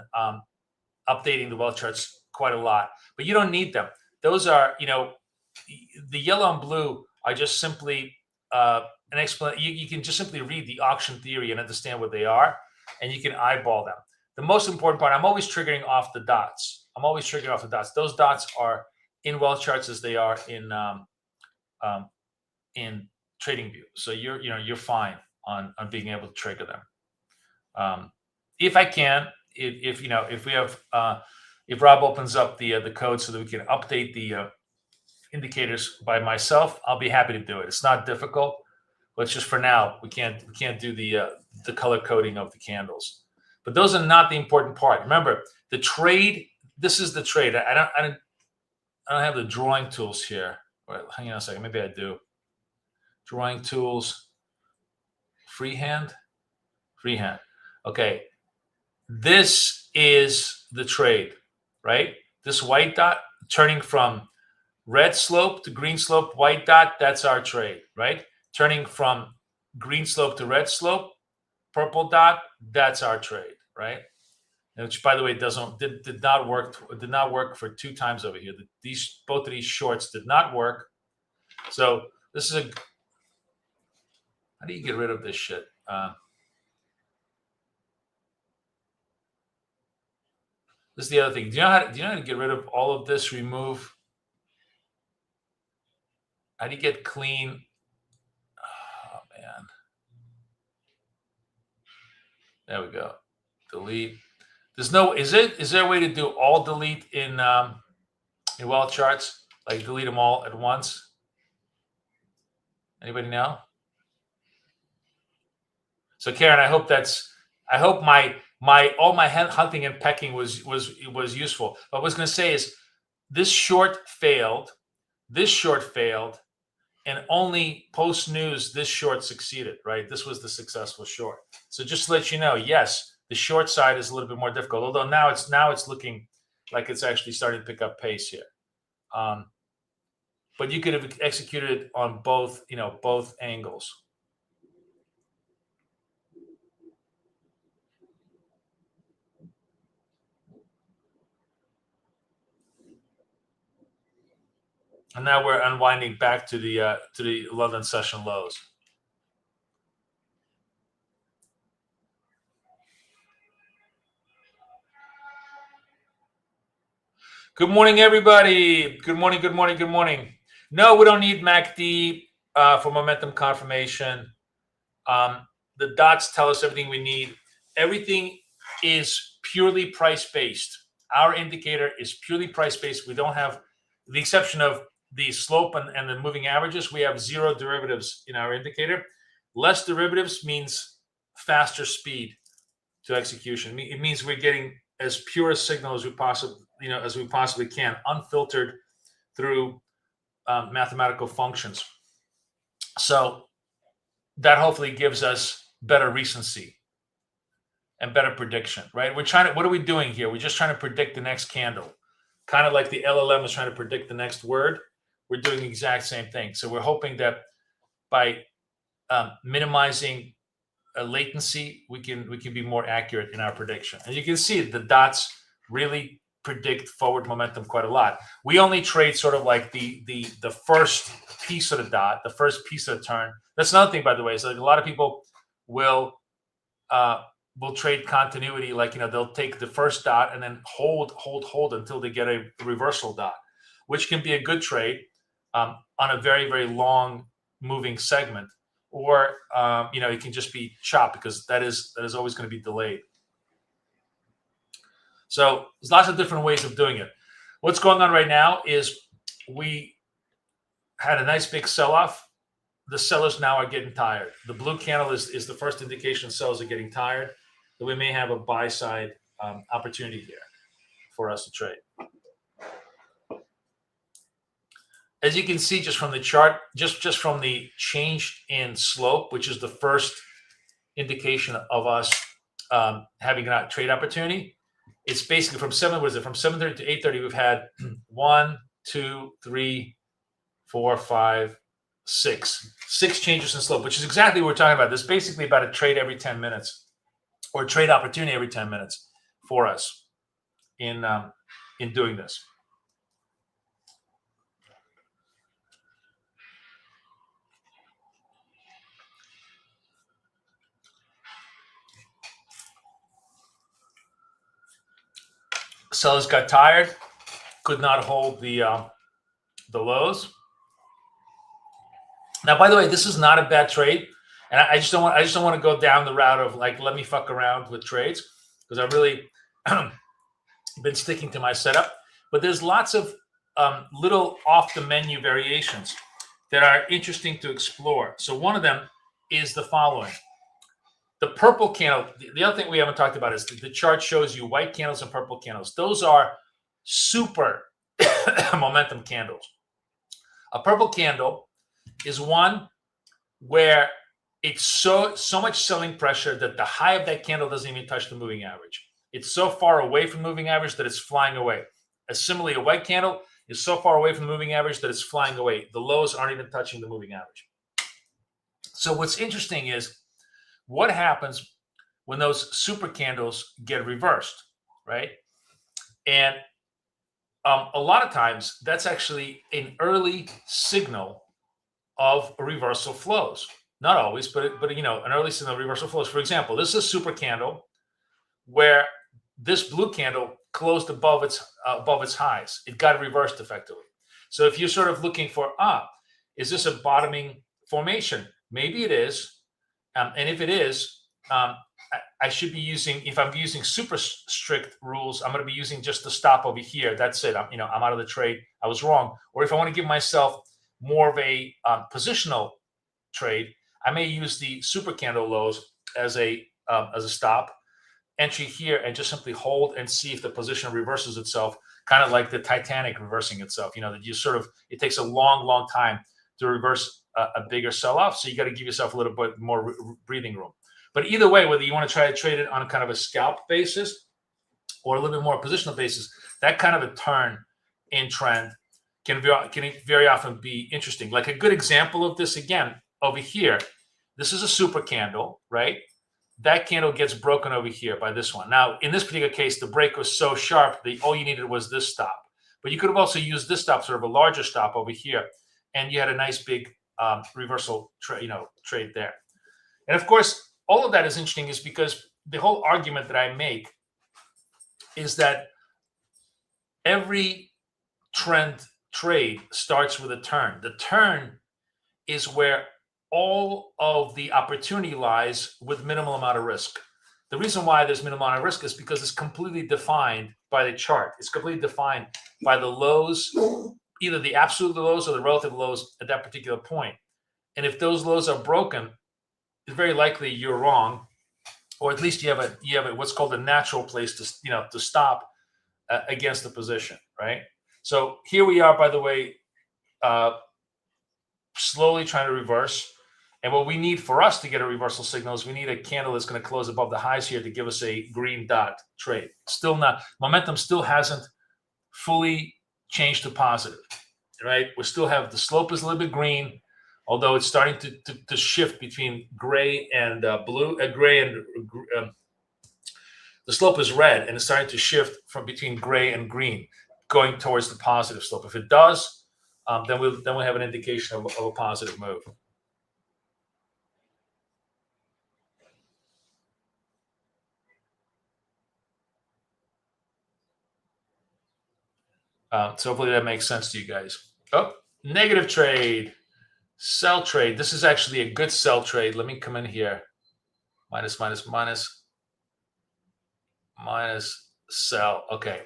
updating the well charts quite a lot. But you don't need them. Those are, the yellow and blue are just simply an explanation. You can just simply read the auction theory and understand what they are, and you can eyeball them. The most important part, I'm always triggering off the dots. Those dots are in well charts as they are in TradingView. So you're fine on being able to trigger them. If I can, if we have if Rob opens up the code so that we can update the indicators by myself, I'll be happy to do it. It's not difficult, but it's just for now we can't do the color coding of the candles. But those are not the important part. Remember, the trade. This is the trade. I don't have the drawing tools here. Wait, hang on a second. Maybe I do. Drawing tools. Freehand. Okay. This is the trade, right? This white dot turning from red slope to green slope, white dot, that's our trade, right? Turning from green slope to red slope, purple dot, that's our trade, right? Which, by the way, did not work for 2 times over here. Both of these shorts did not work. So this is how do you get rid of this shit? This is the other thing. Do you know how to get rid of all of this? Remove. How do you get clean? Oh man. There we go. Delete. Is there a way to do all delete in well charts? Like delete them all at once? Anybody know? So Karen, I hope all my hunting and pecking was useful. What I was going to say is this short failed, and only post news this short succeeded, right? This was the successful short. So just to let you know, yes, the short side is a little bit more difficult, although now it's looking like it's actually starting to pick up pace here. But you could have executed it on both angles. And now we're unwinding back to the 11 session lows. Good morning, everybody. Good morning. No, we don't need MACD for momentum confirmation. The dots tell us everything we need. Everything is purely price-based. Our indicator is purely price-based. We don't have, with the exception of the slope and the moving averages, we have 0 derivatives in our indicator. Less derivatives means faster speed to execution. It means we're getting as pure a signal as we possibly can, unfiltered through mathematical functions. So that hopefully gives us better recency and better prediction, right? What are we doing here? We're just trying to predict the next candle. Kind of like the LLM is trying to predict the next word. We're doing the exact same thing. So we're hoping that by minimizing latency, we can be more accurate in our prediction. And you can see the dots really predict forward momentum quite a lot. We only trade sort of like the first piece of the dot, the first piece of the turn. That's another thing, by the way, is like a lot of people will trade continuity, like they'll take the first dot and then hold until they get a reversal dot, which can be a good trade on a very, very long moving segment, or it can just be chopped because that is always going to be delayed. So there's lots of different ways of doing it. What's going on right now is we had a nice big sell-off. The sellers now are getting tired. The blue candle is the first indication sellers are getting tired, that we may have a buy-side opportunity here for us to trade. As you can see, just from the chart, just from the change in slope, which is the first indication of us having a trade opportunity, it's basically from 7:30 to 8:30, we've had 1, 2, 3, 4, 5, 6 changes in slope, which is exactly what we're talking about. This is basically about a trade every 10 minutes. or trade opportunity every 10 minutes for us in doing this. Sellers got tired, could not hold the lows. Now, by the way, this is not a bad trade, and I just don't want to go down the route of like, let me fuck around with trades, because I've really been sticking to my setup. But there's lots of little off the menu variations that are interesting to explore. So one of them is the following. The purple candle, the other thing we haven't talked about is the chart shows you white candles and purple candles. Those are super momentum candles. A purple candle is one where it's so much selling pressure that the high of that candle doesn't even touch the moving average. It's so far away from moving average that it's flying away. Similarly, a white candle is so far away from the moving average that it's flying away. The lows aren't even touching the moving average. So what's interesting is what happens when those super candles get reversed, right? And a lot of times that's actually an early signal of a reversal flows. Not always, but an early signal of reversal flows. For example, this is a super candle where this blue candle closed above its highs. It got reversed effectively. So if you're sort of looking for, is this a bottoming formation? Maybe it is. And if it is, I should be using, if I'm using super strict rules, I'm going to be using just the stop over here. That's it. I'm out of the trade. I was wrong. Or if I want to give myself more of a positional trade, I may use the super candle lows as a stop entry here and just simply hold and see if the position reverses itself, kind of like the Titanic reversing itself. That you sort of, it takes a long time to reverse a bigger sell-off. So you got to give yourself a little bit more breathing room. But either way, whether you want to try to trade it on kind of a scalp basis or a little bit more positional basis, that kind of a turn in trend can very often be interesting. Like a good example of this, again, over here, this is a super candle, right? That candle gets broken over here by this one. Now, in this particular case, the break was so sharp that all you needed was this stop. But you could have also used this stop, sort of a larger stop over here, and you had a nice big reversal trade there. And of course, all of that is interesting is because the whole argument that I make is that every trend trade starts with a turn. The turn is where all of the opportunity lies with minimal amount of risk. The reason why there's minimal amount of risk is because it's completely defined by the chart. It's completely defined by the lows, either the absolute lows or the relative lows at that particular point. And if those lows are broken, it's very likely you're wrong, or at least you have a what's called a natural place to stop against the position, right? So here we are, by the way, slowly trying to reverse. And what we need for us to get a reversal signal is we need a candle that's going to close above the highs here to give us a green dot trade. Still not, momentum still hasn't fully changed to positive, right? We still have, the slope is a little bit green, although it's starting to shift between gray and blue. The slope is red, and it's starting to shift from between gray and green, going towards the positive slope. If it does, then we'll have an indication of a positive move. So hopefully that makes sense to you guys. Oh, negative trade, sell trade. This is actually a good sell trade. Let me come in here. Minus, sell. Okay.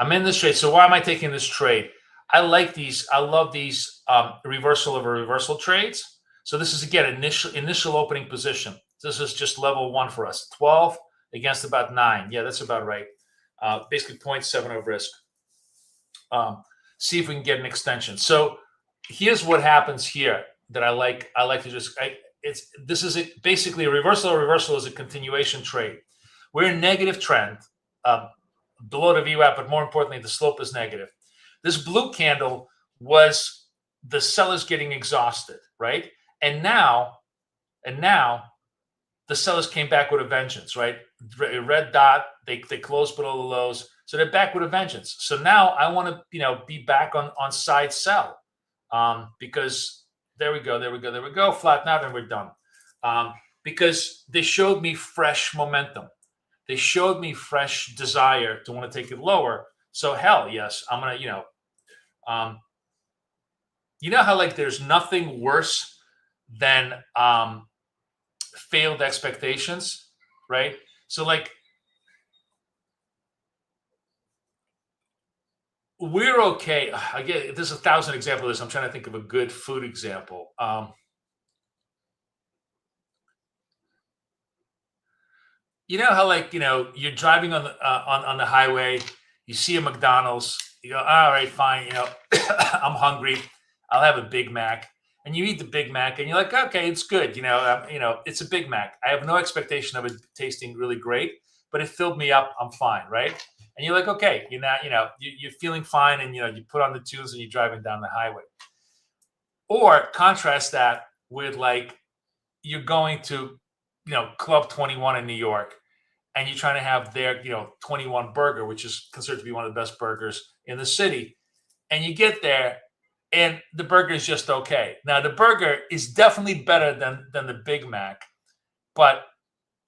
I'm in this trade. So why am I taking this trade? I like these. I love these reversal over reversal trades. So this is, again, initial opening position. This is just level 1 for us. 12 against about 9. Yeah, that's about right. Basically 0.7 of risk. See if we can get an extension. So here's what happens here that I like to just, basically a reversal is a continuation trade. We're in negative trend below the VWAP, but more importantly, the slope is negative. This blue candle was the sellers getting exhausted, right? And now the sellers came back with a vengeance, right? Red dot, they closed below the lows. So they're back with a vengeance. So now I want to, be back on side sell, because there we go, flatten out and we're done. Because they showed me fresh momentum. They showed me fresh desire to want to take it lower. So hell yes, I'm gonna, how like there's nothing worse than failed expectations, right? So like we're okay. Again, there's 1,000 examples of this. I'm trying to think of a good food example. You know how like you're driving on the highway, you see a McDonald's, you go, all right, fine, I'm hungry, I'll have a Big Mac, and you eat the Big Mac, and you're like, okay, it's good, it's a Big Mac. I have no expectation of it tasting really great, but it filled me up. I'm fine, right? And you're like, okay, you're feeling fine, and you put on the tunes and you're driving down the highway. Or contrast that with like you're going to Club 21 in New York, and you're trying to have their 21 burger, which is considered to be one of the best burgers in the city, and you get there and the burger is just okay. Now the burger is definitely better than the Big Mac, but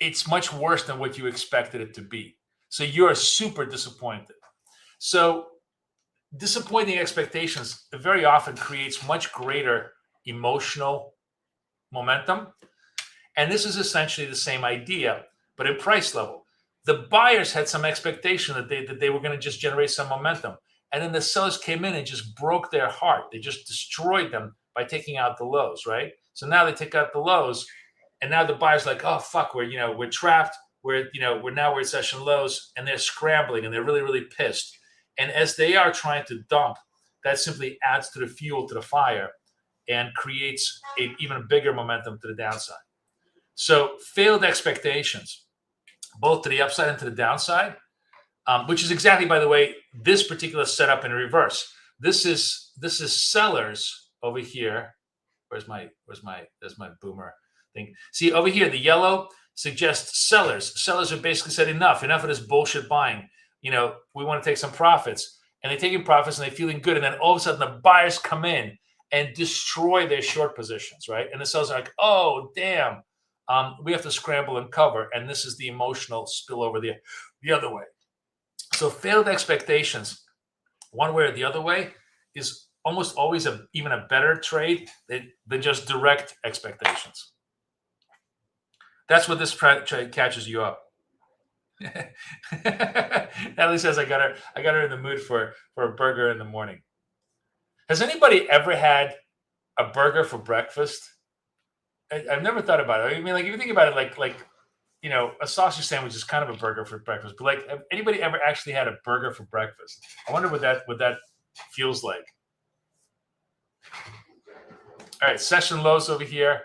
it's much worse than what you expected it to be. So you're super disappointed. So disappointing expectations very often creates much greater emotional momentum. And this is essentially the same idea, but in price level. The buyers had some expectation that they were going to just generate some momentum. And then the sellers came in and just broke their heart. They just destroyed them by taking out the lows, right? So now they take out the lows, and now the buyer's like, oh fuck, we're trapped. We're at session lows, and they're scrambling and they're really, really pissed. And as they are trying to dump, that simply adds to the fuel to the fire and creates an even bigger momentum to the downside. So failed expectations, both to the upside and to the downside, which is exactly, by the way, this particular setup in reverse. This is sellers over here. There's my boomer thing. See over here, the yellow suggests sellers. Sellers are basically said enough of this bullshit buying. We want to take some profits, and they're taking profits and they're feeling good. And then all of a sudden the buyers come in and destroy their short positions, right? And the sellers are like, oh, damn. We have to scramble and cover, and this is the emotional spillover the other way. So failed expectations, one way or the other way, is almost always even a better trade than just direct expectations. That's what this trade catches you up. Natalie says, I got her in the mood for a burger in the morning. Has anybody ever had a burger for breakfast? I've never thought about it. I mean, like if you think about it, like a sausage sandwich is kind of a burger for breakfast. But like, have anybody ever actually had a burger for breakfast? I wonder what that feels like. All right, session lows over here.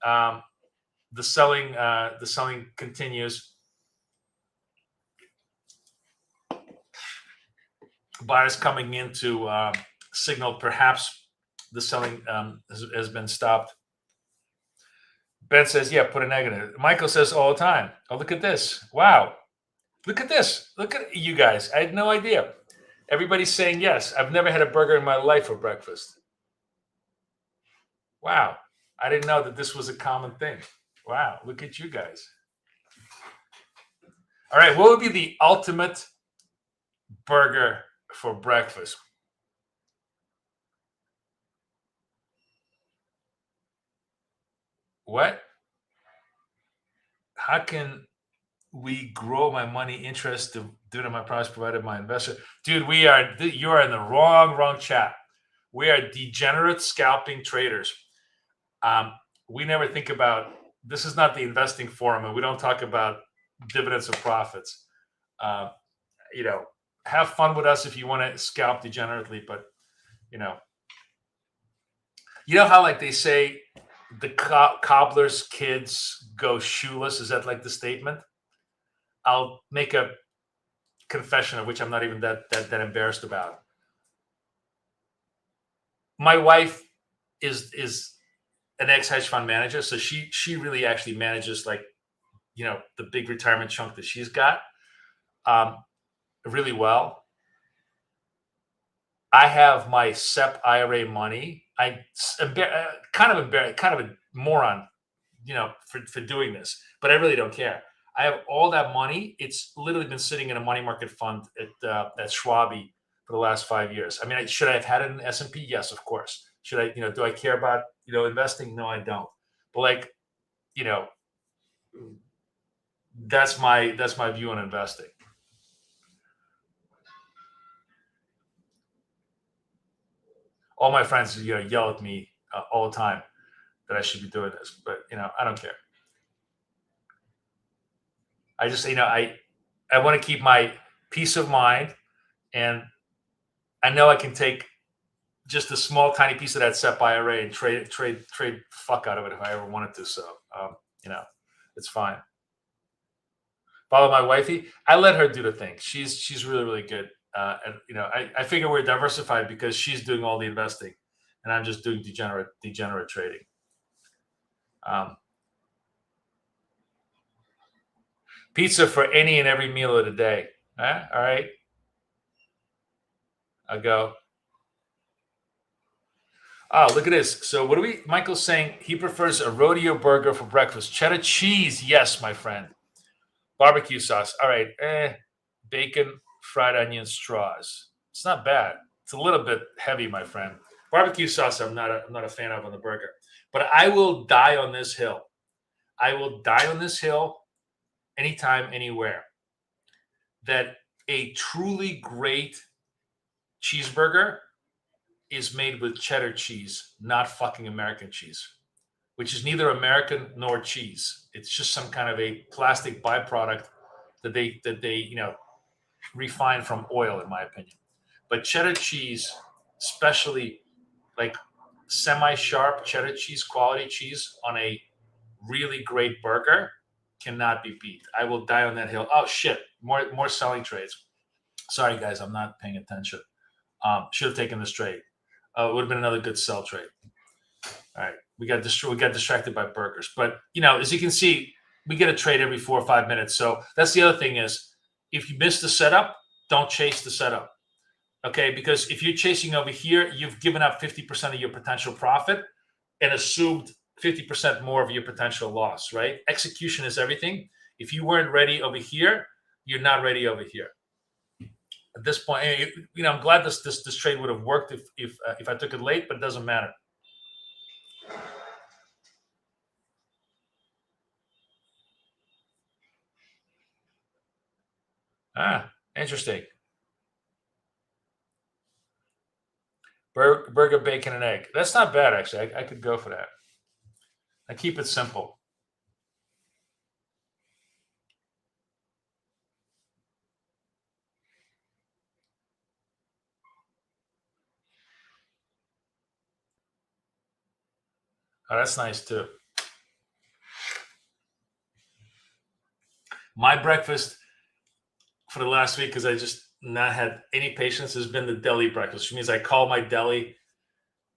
The selling continues. Buyers coming in to signal perhaps the selling has been stopped. Ben says, yeah, put a negative. Michael says all the time, oh, look at this. Wow. Look at this. Look at you guys. I had no idea. Everybody's saying yes. I've never had a burger in my life for breakfast. Wow. I didn't know that this was a common thing. Wow. Look at you guys. All right. What would be the ultimate burger for breakfast? What? How can we grow my money interest due to my price provided by my investor? Dude, you are in the wrong chat. We are degenerate scalping traders. We never think about, this is not the investing forum, and we don't talk about dividends or profits. Have fun with us if you want to scalp degenerately, but you know how like they say the cobbler's kids go shoeless? Is that like the statement? I'll make a confession of which I'm not even that embarrassed about. My wife is an ex-hedge fund manager. So she really actually manages like, the big retirement chunk that she's got really well. I have my SEP IRA money. I'm kind of a moron, for doing this, but I really don't care. I have all that money. It's literally been sitting in a money market fund at Schwabi for the last 5 years. I mean, should I have had it in S&P? Yes, of course. Should I, do I care about, investing? No, I don't. But that's my view on investing. All my friends, yell at me all the time that I should be doing this, but I don't care. I just, I want to keep my peace of mind, and I know I can take just a small, tiny piece of that SEP IRA and trade fuck out of it if I ever wanted to. So, it's fine. Follow my wifey. I let her do the thing. She's really, really good. And I figure we're diversified because she's doing all the investing, and I'm just doing degenerate trading. Pizza for any and every meal of the day. All right. I'll go. Oh, look at this. So Michael's saying he prefers a rodeo burger for breakfast. Cheddar cheese. Yes, my friend. Barbecue sauce. All right. Bacon, fried onion, straws. It's not bad. It's a little bit heavy, my friend. Barbecue sauce, I'm not a fan of on the burger. But I will die on this hill. I will die on this hill anytime, anywhere, that a truly great cheeseburger is made with cheddar cheese, not fucking American cheese, which is neither American nor cheese. It's just some kind of a plastic byproduct that they refine from oil, in my opinion. But cheddar cheese, especially like semi-sharp cheddar cheese, quality cheese on a really great burger, cannot be beat. I will die on that hill. Oh shit! More selling trades. Sorry guys, I'm not paying attention. Should have taken this trade. It would have been another good sell trade. All right, we got distracted by burgers, but as you can see, we get a trade every 4 or 5 minutes. So that's the other thing is, if you miss the setup, don't chase the setup. Okay, because if you're chasing over here, you've given up 50% of your potential profit and assumed 50% more of your potential loss, right? Execution is everything. If you weren't ready over here, you're not ready over here. At this point, I'm glad this trade would have worked if I took it late, but it doesn't matter. Interesting. Burger, bacon, and egg. That's not bad, actually. I could go for that. I keep it simple. Oh, that's nice too. My breakfast for the last week, because I just not had any patience, has been the deli breakfast, which means I call my deli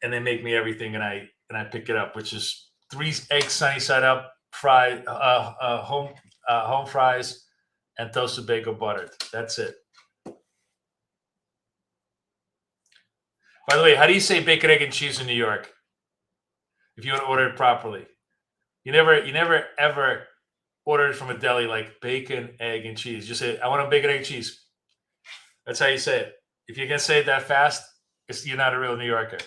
and they make me everything, and I pick it up, which is 3 eggs sunny side up, fried home fries, and toasted bagel buttered. That's it. By the way, how do you say bacon, egg, and cheese in New York? If you want to order it properly, you never ever order it from a deli like bacon, egg, and cheese. Just say, I want a bacon, egg, and cheese. That's how you say it. If you can say it that fast, you're not a real New Yorker.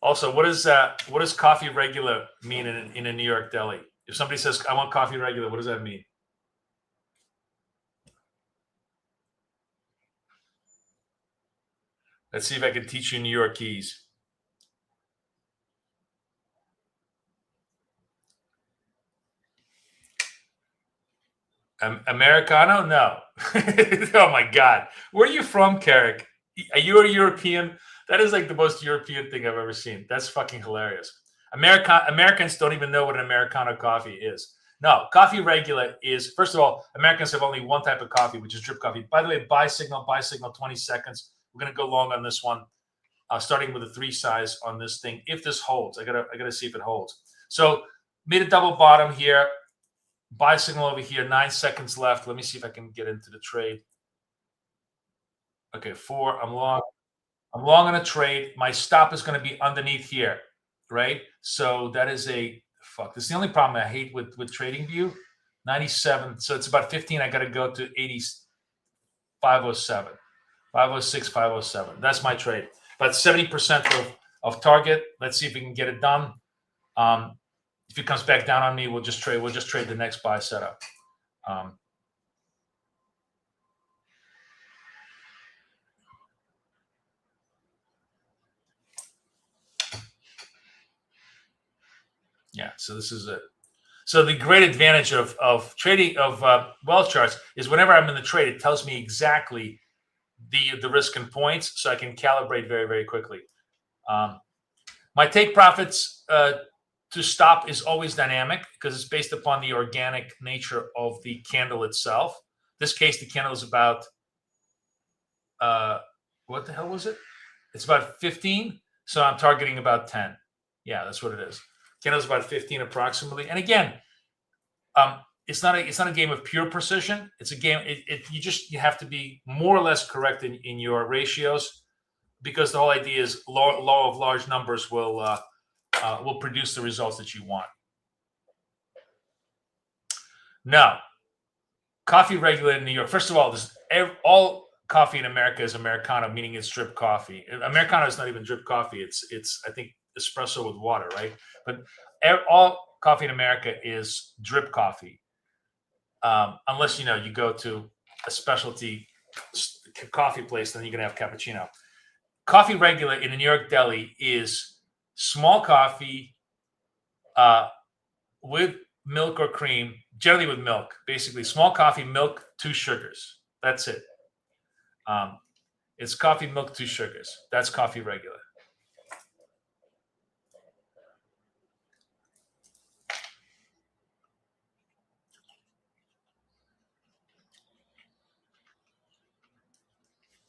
Also, what does coffee regular mean in a New York deli? If somebody says, I want coffee regular, what does that mean? Let's see if I can teach you New Yorkese. Americano? No. Oh my God. Where are you from, Carrick? Are you a European? That is like the most European thing I've ever seen. That's fucking hilarious. Americans don't even know what an Americano coffee is. No, coffee regular is, first of all, Americans have only one type of coffee, which is drip coffee. By the way, buy signal, 20 seconds. We're going to go long on this one, starting with a 3 size on this thing. If this holds, I gotta see if it holds. So made a double bottom here, buy signal over here, 9 seconds left. Let me see if I can get into the trade. Okay, 4, I'm long. I'm long on a trade. My stop is going to be underneath here, right? So that is a, fuck, this is the only problem I hate with TradingView. 97, so it's about 15. I got to go to 80, 507, 506, 507. That's my trade. About 70% of target. Let's see if we can get it done. If it comes back down on me, we'll just trade the next buy setup. Yeah, so this is it. So the great advantage of trading wealth charts is whenever I'm in the trade, it tells me exactly the risk and points, so I can calibrate very, very quickly. My take profits to stop is always dynamic because it's based upon the organic nature of the candle itself. This case, the candle is about what the hell was it? It's about 15, so I'm targeting about 10. Yeah, that's what it is. Candle's about 15 approximately. And again, it's not a game of pure precision. It's a game. You have to be more or less correct in your ratios, because the whole idea is law of large numbers will produce the results that you want. Now, coffee regulated in New York. First of all, all coffee in America is Americano, meaning it's drip coffee. Americano is not even drip coffee. It's I think espresso with water, right? But all coffee in America is drip coffee, unless you go to a specialty coffee place, then you're gonna have cappuccino. Coffee regular in the New York deli is small coffee with milk or cream, generally with milk. Basically, small coffee, milk, 2 sugars. That's it. It's coffee, milk, 2 sugars. That's coffee regular.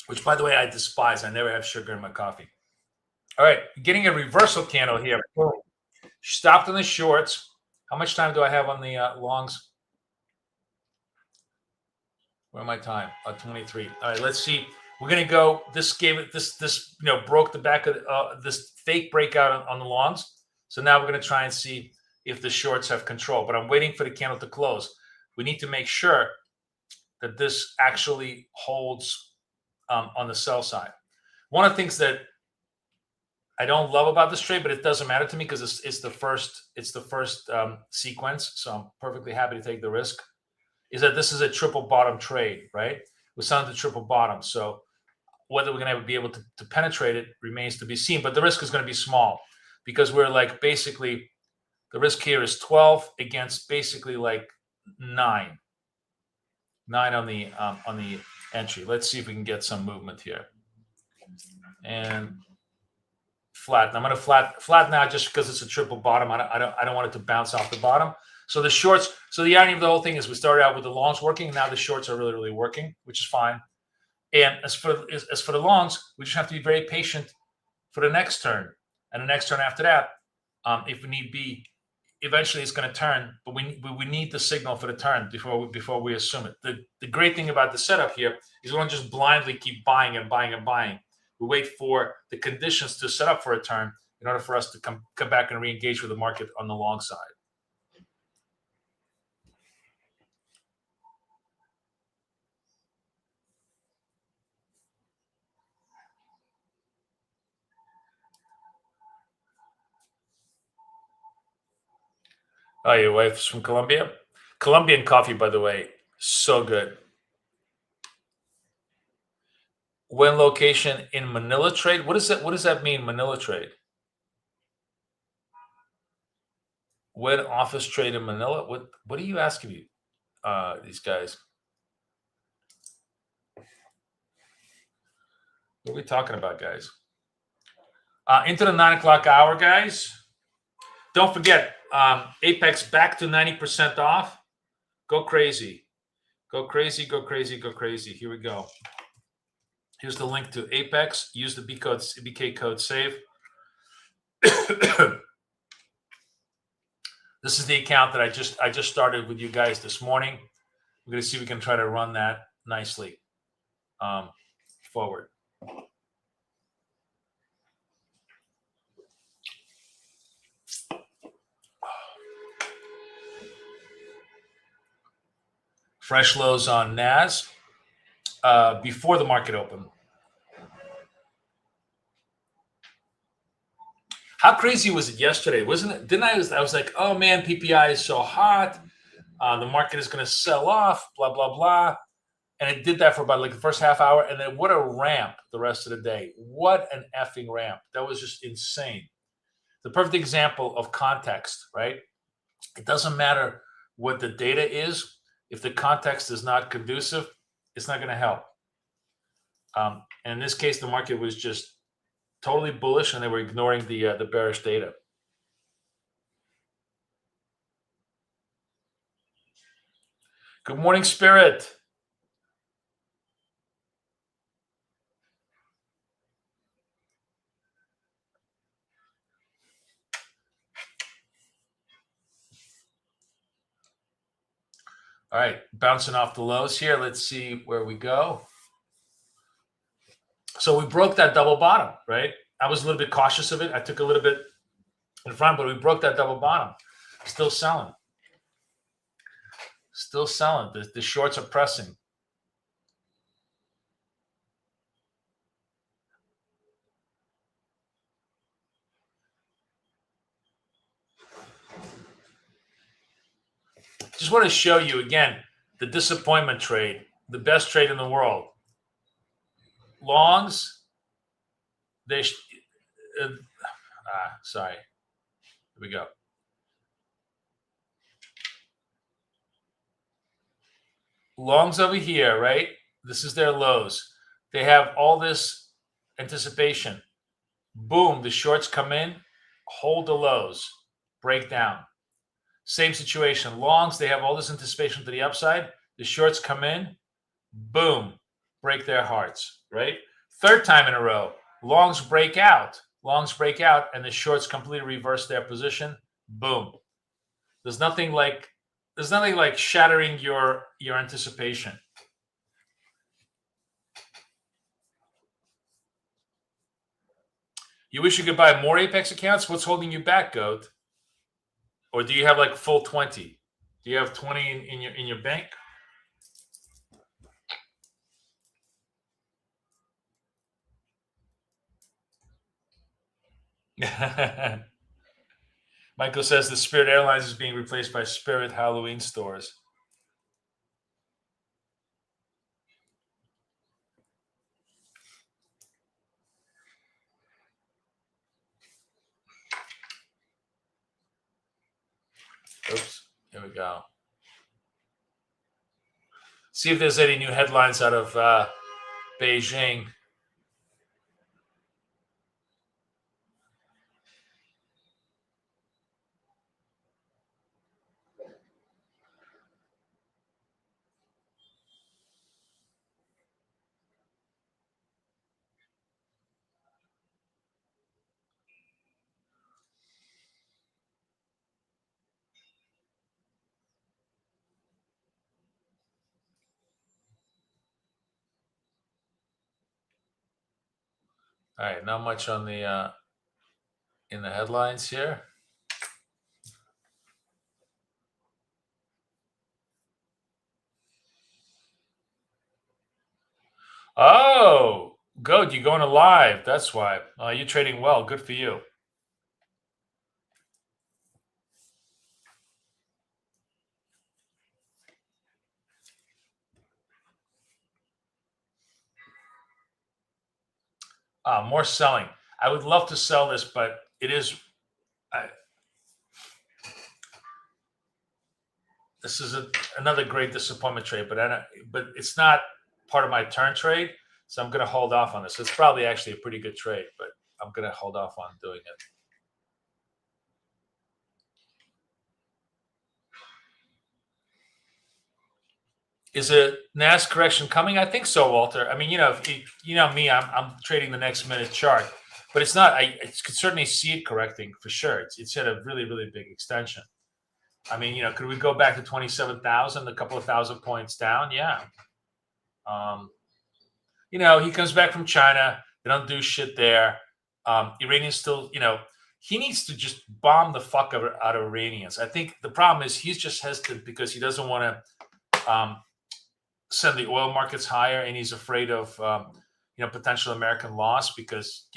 Which, by the way, I despise. I never have sugar in my coffee. All right, getting a reversal candle here. Boom. Stopped on the shorts. How much time do I have on the longs? Where am I time? 23. All right, let's see. We're gonna go. This gave it this broke the back of this fake breakout on the longs. So now we're gonna try and see if the shorts have control. But I'm waiting for the candle to close. We need to make sure that this actually holds on the sell side. One of the things that I don't love about this trade, but it doesn't matter to me because it's the first sequence, so I'm perfectly happy to take the risk, is that this is a triple bottom trade, right? We're selling the triple bottom, so whether we're going to be able to penetrate it remains to be seen, but the risk is going to be small because we're like basically the risk here is 12 against basically like 9 on the entry. Let's see if we can get some movement here. And flat. And I'm going to flat now just because it's a triple bottom. I don't want it to bounce off the bottom. So the shorts. So the irony of the whole thing is we started out with the longs working. Now the shorts are really, really working, which is fine. And as for the longs, we just have to be very patient for the next turn and the next turn after that, if we need be. Eventually, it's going to turn, but we need the signal for the turn before we assume it. The great thing about the setup here is we don't just blindly keep buying and buying and buying. We wait for the conditions to set up for a turn in order for us to come back and re-engage with the market on the long side. Oh, your wife's from Colombia? Colombian coffee, by the way, so good. When location in Manila trade? What does that mean, Manila trade? When office trade in Manila? What are you asking me, these guys? What are we talking about, guys? Into the 9 o'clock hour, guys. Don't forget, Apex back to 90% off. Go crazy. Go crazy, go crazy, go crazy. Here we go. Here's the link to Apex. Use the BK code SAVE. This is the account that I just started with you guys this morning. We're going to see if we can try to run that nicely forward. Fresh lows on NAS before the market opened. How crazy was it yesterday? Wasn't it? Didn't I was like, oh man, PPI is so hot. The market is going to sell off, blah, blah, blah. And it did that for about like the first half hour. And then what a ramp the rest of the day. What an effing ramp. That was just insane. The perfect example of context, right? It doesn't matter what the data is. If the context is not conducive, it's not going to help. And in this case, the market was just totally bullish and they were ignoring the bearish data. Good morning, Spirit. All right, bouncing off the lows here. Let's see where we go. So we broke that double bottom, right? I was a little bit cautious of it. I took a little bit in front, but we broke that double bottom. Still selling. Still selling. The shorts are pressing. Just want to show you again the disappointment trade, the best trade in the world. Longs, sorry. Here we go. Longs over here, right? This is their lows. They have all this anticipation. Boom, the shorts come in, hold the lows, break down. Same situation. Longs, they have all this anticipation to the upside. The shorts come in, boom, break their hearts, right? Third time in a row, longs break out, and the shorts completely reverse their position. Boom. There's nothing like shattering your anticipation. You wish you could buy more Apex accounts? What's holding you back, Goat? Or do you have like full 20? Do you have 20 in your bank? Michael says the Spirit Airlines is being replaced by Spirit Halloween stores. Oops, here we go. See if there's any new headlines out of Beijing. All right, not much on the in the headlines here. Oh, good. You're going to live. That's why. You're trading well. Good for you. More selling. I would love to sell this, but it is. This is another great disappointment trade, but it's not part of my turn trade, so I'm going to hold off on this. It's probably actually a pretty good trade, but I'm going to hold off on doing it. Is a NAS correction coming? I think so, Walter. I mean, you know me, I'm trading the next minute chart, but it's not. I could certainly see it correcting for sure. It's at a really, really big extension. I mean, could we go back to 27,000, a couple of thousand points down? Yeah. He comes back from China. They don't do shit there. Iranians still, he needs to just bomb the fuck out of Iranians. I think the problem is he's just hesitant because he doesn't want to send the oil markets higher, and he's afraid of potential American loss because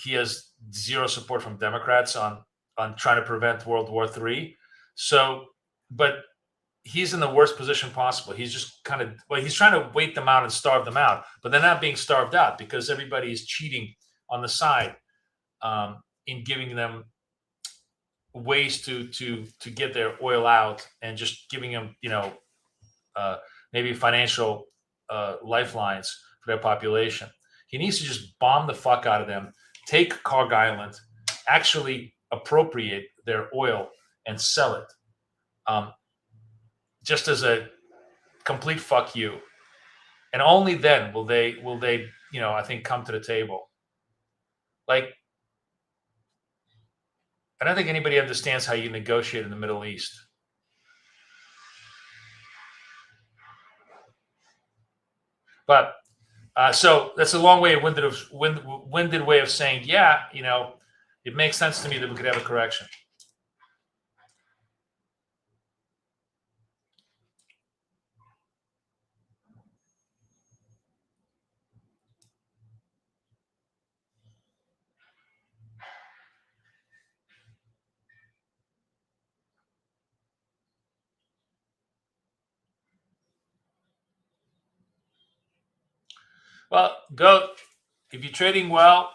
he has zero support from Democrats on trying to prevent World War III. So, but he's in the worst position possible. He's just he's trying to wait them out and starve them out, but they're not being starved out because everybody is cheating on the side in giving them ways to get their oil out and just giving them maybe financial lifelines for their population. He needs to just bomb the fuck out of them, take Karg Island, actually appropriate their oil and sell it, just as a complete fuck you. And only then will they I think come to the table. Like, I don't think anybody understands how you negotiate in the Middle East. But so that's a long way, winded way of saying, yeah, it makes sense to me that we could have a correction. Well, if you're trading well,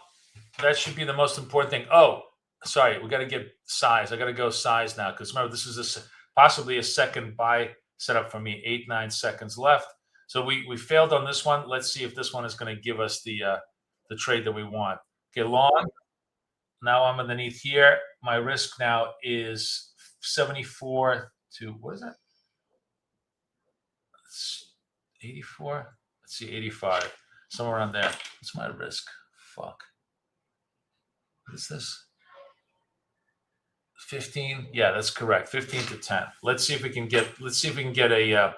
that should be the most important thing. Oh, sorry, we got to get size. I got to go size now because remember, this is possibly a second buy setup for me. 8-9 seconds left. So we failed on this one. Let's see if this one is going to give us the trade that we want. Okay, long. Now I'm underneath here. My risk now is 74 to, what is that? 84. Let's see, 85. Somewhere around there. What's my risk? Fuck. What is this? 15. Yeah, that's correct. 15 to 10. Let's see if we can get a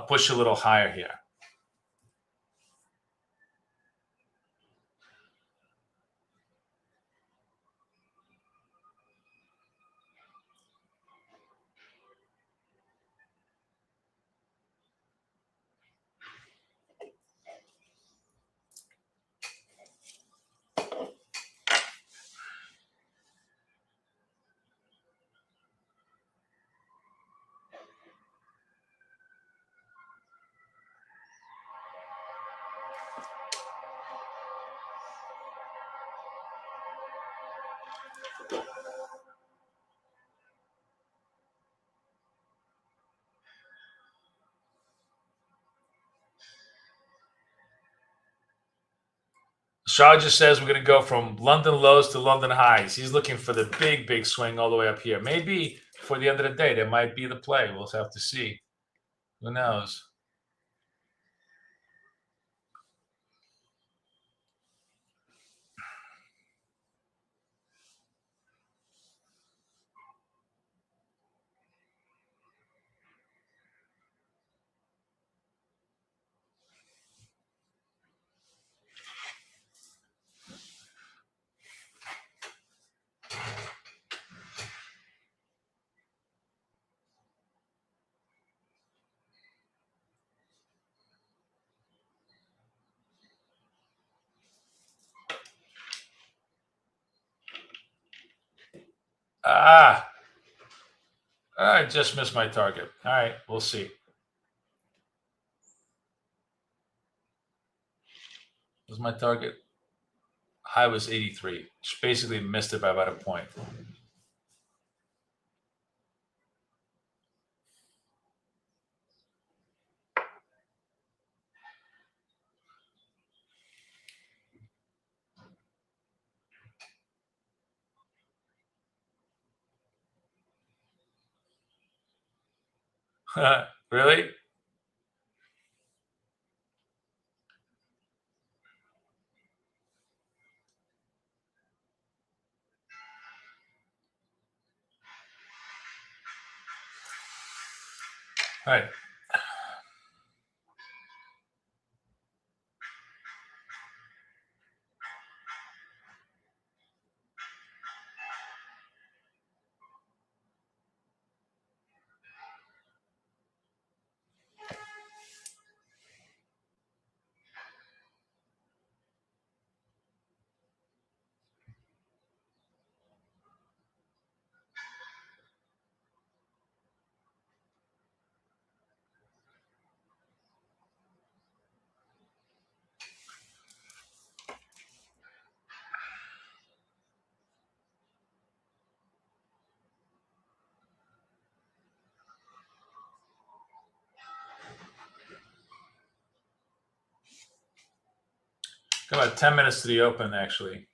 push a little higher here. Shaw just says we're going to go from London lows to London highs. He's looking for the big, big swing all the way up here. Maybe for the end of the day, that might be the play. We'll have to see. Who knows? I just missed my target. All right, we'll see. Was my target? High was 83. Just basically missed it by about a point. Really? All right. Got about 10 minutes to the open, actually.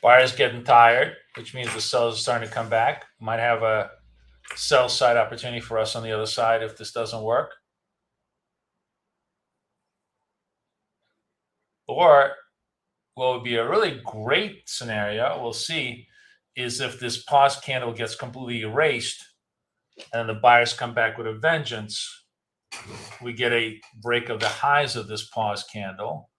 Buyers getting tired, which means the sellers are starting to come back. Might have a sell side opportunity for us on the other side if this doesn't work. Or what would be a really great scenario, we'll see, is if this pause candle gets completely erased and the buyers come back with a vengeance, we get a break of the highs of this pause candle.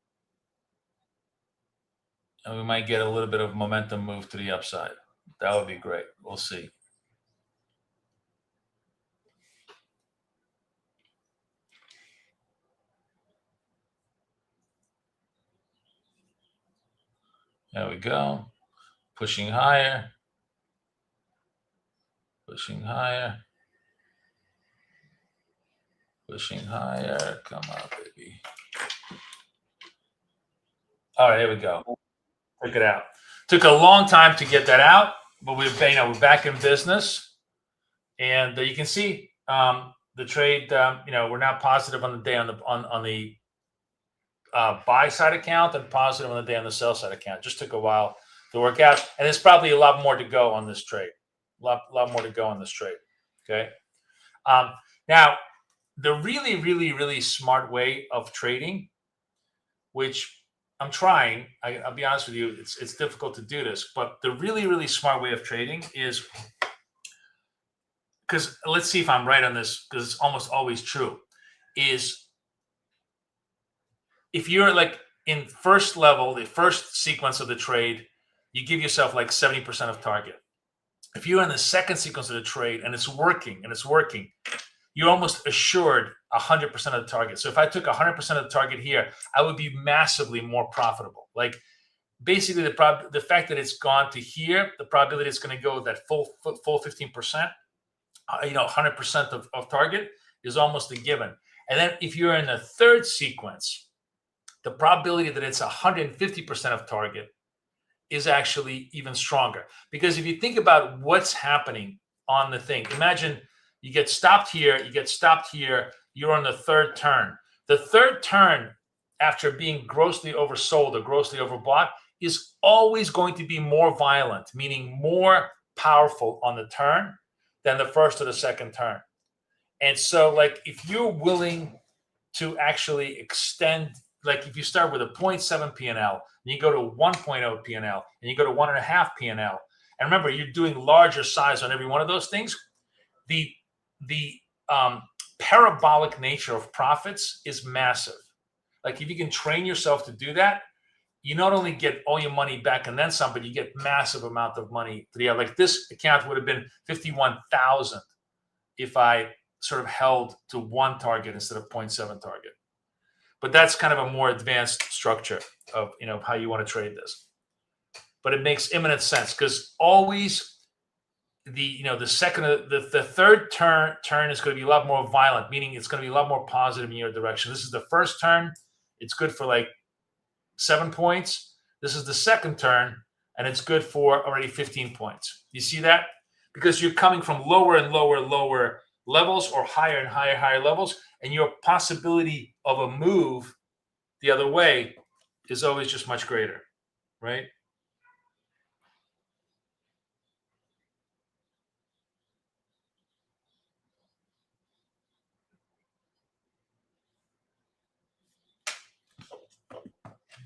And we might get a little bit of momentum move to the upside. That would be great. We'll see. There we go. Pushing higher. Pushing higher. Pushing higher. Come on, baby. All right, here we go. Took it out. Took a long time to get that out, but we're back in business. And you can see the trade, we're now positive on the day on the buy side account and positive on the day on the sell side account. Just took a while to work out. And there's probably a lot more to go on this trade. A lot more to go on this trade. Okay. Now, the really, really, really smart way of trading, which I'm trying, I'll be honest with you, it's difficult to do this, but the really, really smart way of trading is, because let's see if I'm right on this, because it's almost always true, is if you're like in first level, the first sequence of the trade, you give yourself like 70% of target. If you're in the second sequence of the trade and it's working, you're almost assured 100% of the target. So if I took 100% of the target here, I would be massively more profitable. Like basically the fact that it's gone to here, the probability it's going to go that full 15%, 100% of target is almost a given. And then if you're in the third sequence, the probability that it's 150% of target is actually even stronger. Because if you think about what's happening on the thing, imagine you get stopped here, you're on the third turn. The third turn, after being grossly oversold or grossly overbought, is always going to be more violent, meaning more powerful on the turn than the first or the second turn. And so, like, if you're willing to actually extend, like if you start with a 0.7 P&L, and you go to 1.0 P&L, and you go to 1.5 P&L, and remember, you're doing larger size on every one of those things, the parabolic nature of profits is massive. Like, if you can train yourself to do that, you not only get all your money back and then some, but you get massive amount of money to the other. Like, this account would have been 51,000 if I sort of held to one target instead of 0.7 target. But that's kind of a more advanced structure of, you know, how you want to trade this. But it makes imminent sense, because always the third turn is going to be a lot more violent, meaning it's going to be a lot more positive in your direction. This is the first turn. It's good for like 7 points. This is the second turn, and it's good for already 15 points. You see that? Because you're coming from lower and lower levels, or higher and higher levels, and your possibility of a move the other way is always just much greater, right?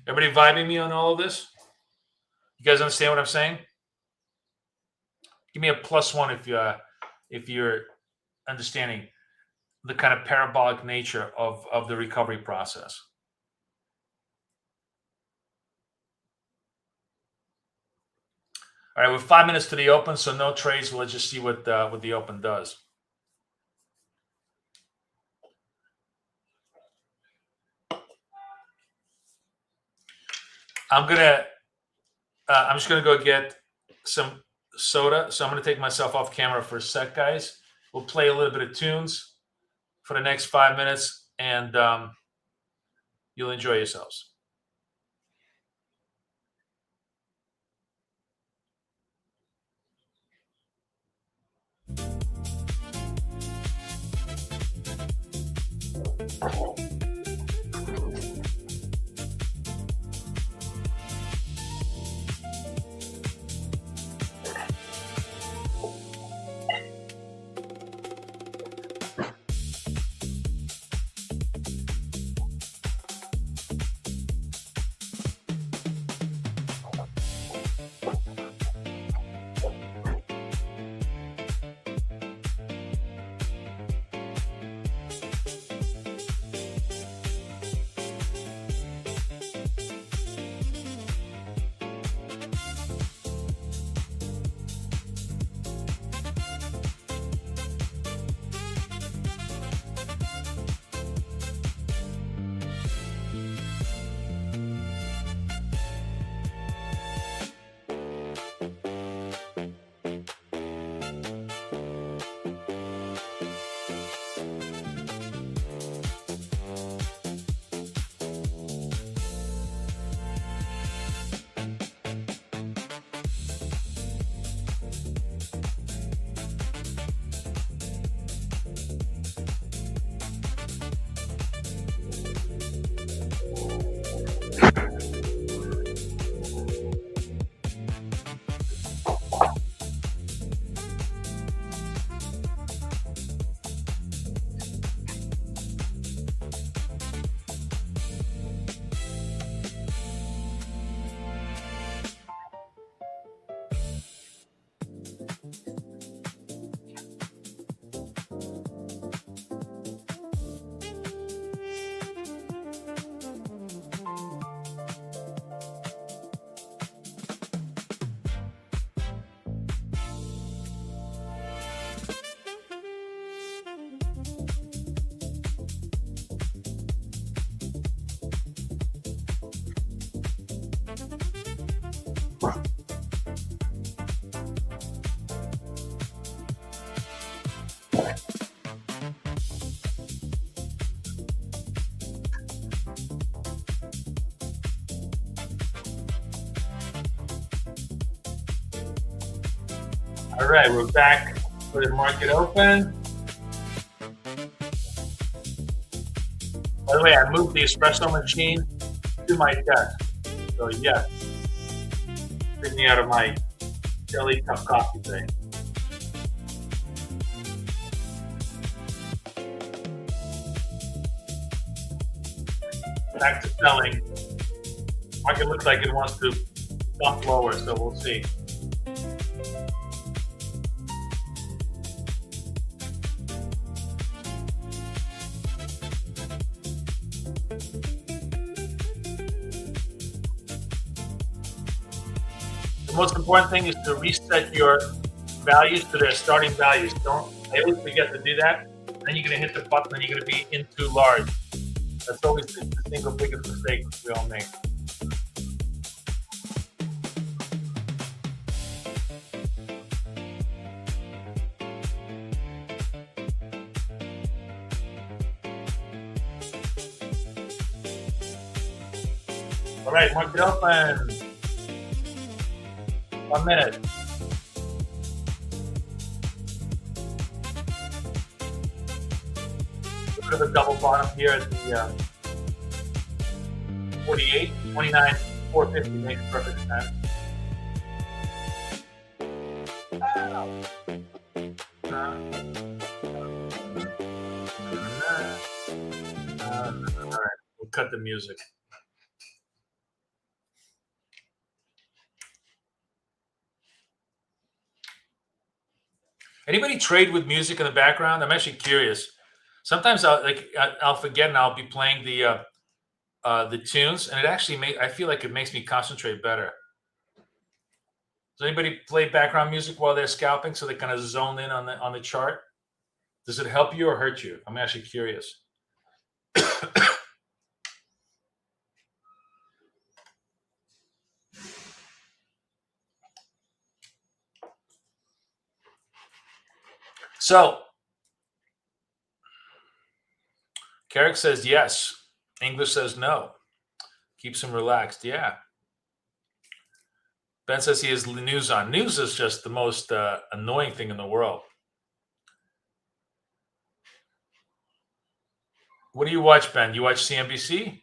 Everybody vibing me on all of this? You guys understand what I'm saying? Give me a +1 if you're understanding the kind of parabolic nature of the recovery process. All right, we're 5 minutes to the open, so no trades. We'll just see what the open does. I'm just gonna go get some soda, so I'm gonna take myself off camera for a sec, guys. We'll play a little bit of tunes for the next 5 minutes, and you'll enjoy yourselves. All right, we're back for the market open. By the way, I moved the espresso machine to my desk. So yes, take me out of my daily cup coffee thing. back to selling. Market looks like it wants to dump lower, so we'll see. The most important thing is to reset your values to their starting values. I always forget to do that. Then you're going to hit the button and you're going to be in too large. That's always the single biggest mistake we all make. All right, market open. 1 minute. Look at the double bottom here at the 48, 29, 450 makes perfect sense. All right, we'll cut the music. Anybody trade with music in the background? I'm actually curious. Sometimes I'll forget and I'll be playing the tunes, and it actually I feel like it makes me concentrate better. Does anybody play background music while they're scalping so they kind of zone in on the chart? Does it help you or hurt you? I'm actually curious. So, Carrick says yes. English says no. Keeps him relaxed. Yeah. Ben says he has news on. News is just the most annoying thing in the world. What do you watch, Ben? You watch CNBC?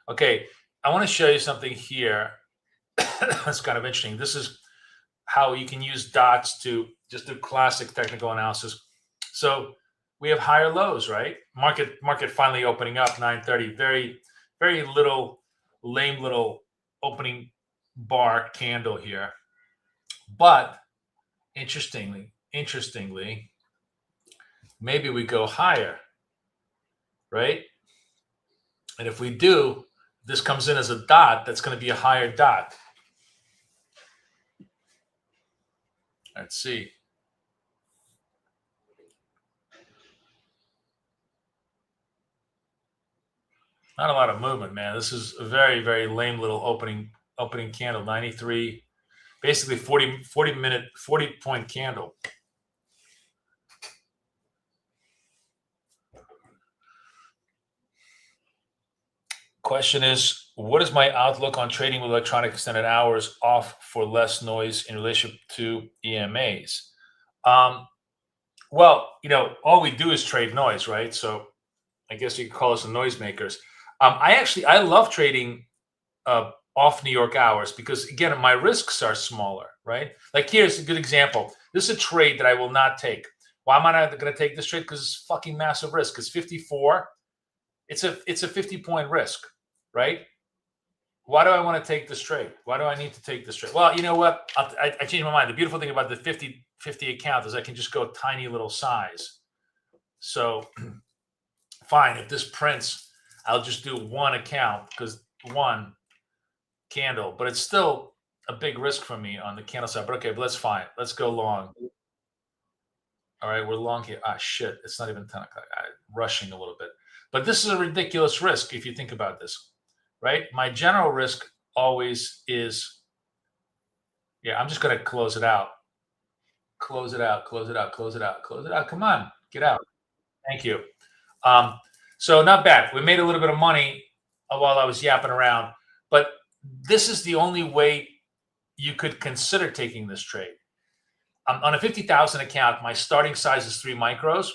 Okay. I want to show you something here. That's kind of interesting. This is how you can use dots to just do classic technical analysis. So we have higher lows, right? Market finally opening up 9:30. Very, very lame little opening bar candle here. But interestingly, maybe we go higher, right? And if we do, this comes in as a dot, that's going to be a higher dot. Let's see. Not a lot of movement, man. This is a very, very lame little opening candle. 93, basically 40-point candle. Question is, what is my outlook on trading with electronic extended hours off for less noise in relationship to EMAs? Well, all we do is trade noise, right? So I guess you could call us the noisemakers. I love trading off New York hours because, again, my risks are smaller, right? Like here's a good example. This is a trade that I will not take. Why am I not going to take this trade? Because it's fucking massive risk. It's 54. It's a 50-point risk, right? Why do I want to take this trade? Why do I need to take this trade? Well, you know what? I changed my mind. The beautiful thing about the 50 account is I can just go tiny little size. So fine, if this prints, I'll just do one account because one candle, but it's still a big risk for me on the candle side. But okay, but that's fine. Let's go long. All right, we're long here. Ah, shit, it's not even 10 o'clock. I'm rushing a little bit. But this is a ridiculous risk if you think about this, right? My general risk always is, I'm just going to close it out. Close it out. Come on, get out. Thank you. So not bad. We made a little bit of money while I was yapping around, but this is the only way you could consider taking this trade. On a 50,000 account, my starting size is 3 micros.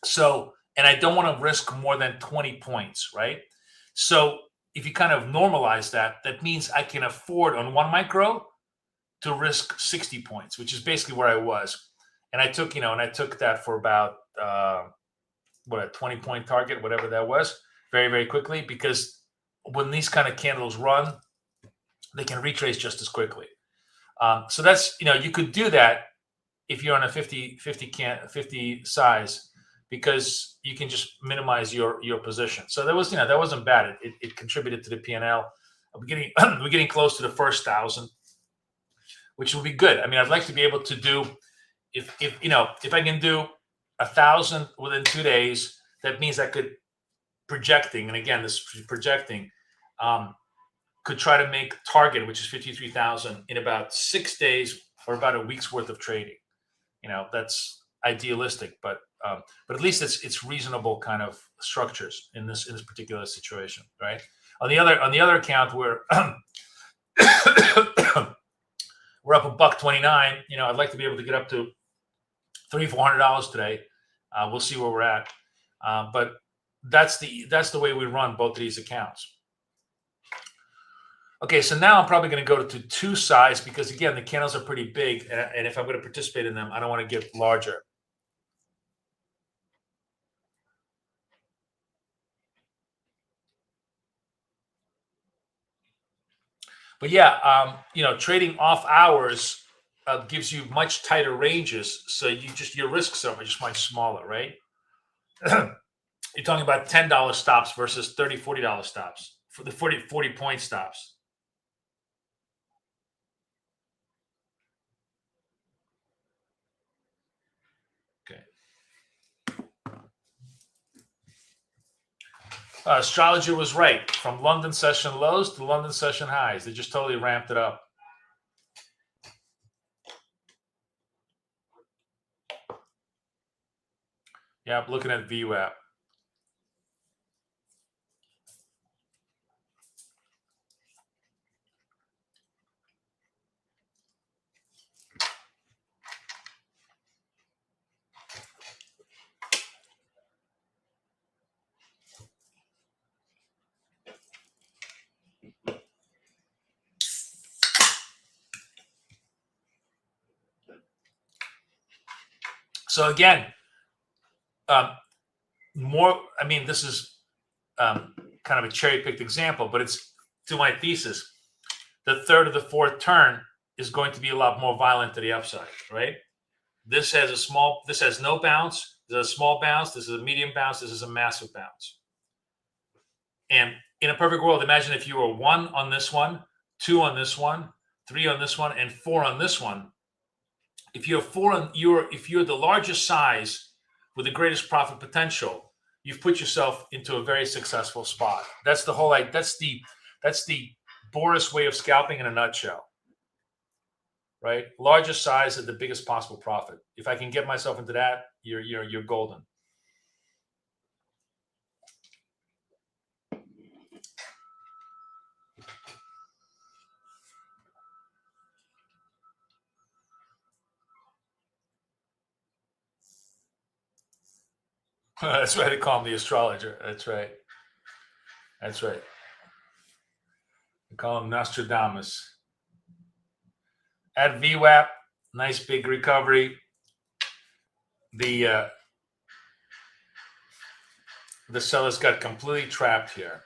So, and I don't want to risk more than 20 points, right? So if you kind of normalize that, that means I can afford on 1 micro to risk 60 points, which is basically where I was. And I took, that for about, a 20-point target, whatever that was, very, very quickly, because when these kind of candles run, they can retrace just as quickly. So that's, you could do that if you're on a 50 size, because you can just minimize your position. So that wasn't bad. It contributed to the P&L. We're getting close to the first 1,000, which will be good. I mean, I'd like to be able to do, if I can do 1,000 within 2 days, that means I could projecting, and again, this projecting, could try to make target, which is 53,000, in about 6 days or about a week's worth of trading. That's idealistic, but at least it's reasonable kind of structures in this particular situation, right? On the other account, we're we're up $1.29. I'd like to be able to get up to $300-400 today. We'll see where we're at, but that's the way we run both of these accounts. Okay, so now I'm probably going to go to 2 size, because again, the candles are pretty big, and if I'm going to participate in them, I don't want to get larger. But yeah, trading off hours gives you much tighter ranges, so your risks are just much smaller, right? You're talking about $10 stops versus $30-40 stops for the 40 point stops. Astrologer was right. From London session lows to London session highs, they just totally ramped it up. Yeah, I'm looking at VWAP. So again, this is kind of a cherry-picked example, but it's to my thesis. The third or the fourth turn is going to be a lot more violent to the upside, right? This has no bounce. This is a small bounce. This is a medium bounce. This is a massive bounce. And in a perfect world, imagine if you were 1 on this one, 2 on this one, 3 on this one, and 4 on this one. If you're if you're the largest size with the greatest profit potential, you've put yourself into a very successful spot. That's the whole that's the Boris way of scalping in a nutshell, right? Largest size at the biggest possible profit. If I can get myself into that, you're golden. That's why they call him the astrologer. That's right. That's right. They call him Nostradamus. At VWAP, nice big recovery. The sellers got completely trapped here.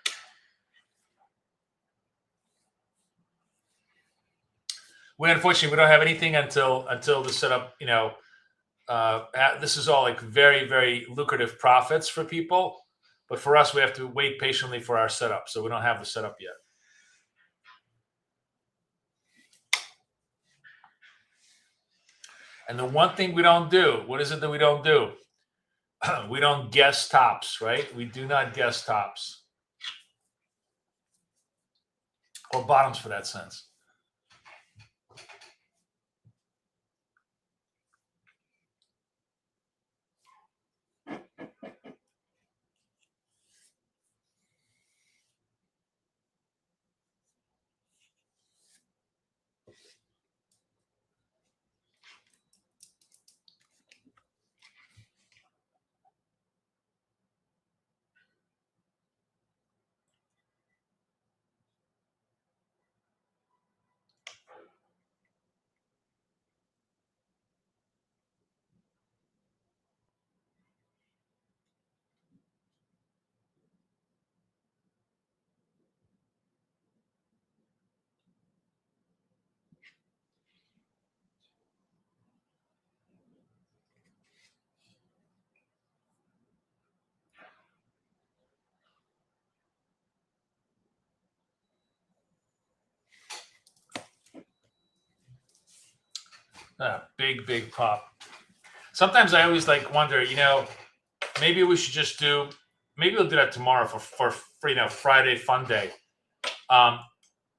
Unfortunately, we don't have anything until the setup. This is all like very, very lucrative profits for people, but for us, we have to wait patiently for our setup. So we don't have the setup yet. And the one thing we don't do, what is it that we don't do? We don't guess tops, right? We do not guess tops. Or bottoms for that sense. Big pop. Sometimes I always like wonder, maybe we should just maybe we'll do that tomorrow for Friday fun day. Um,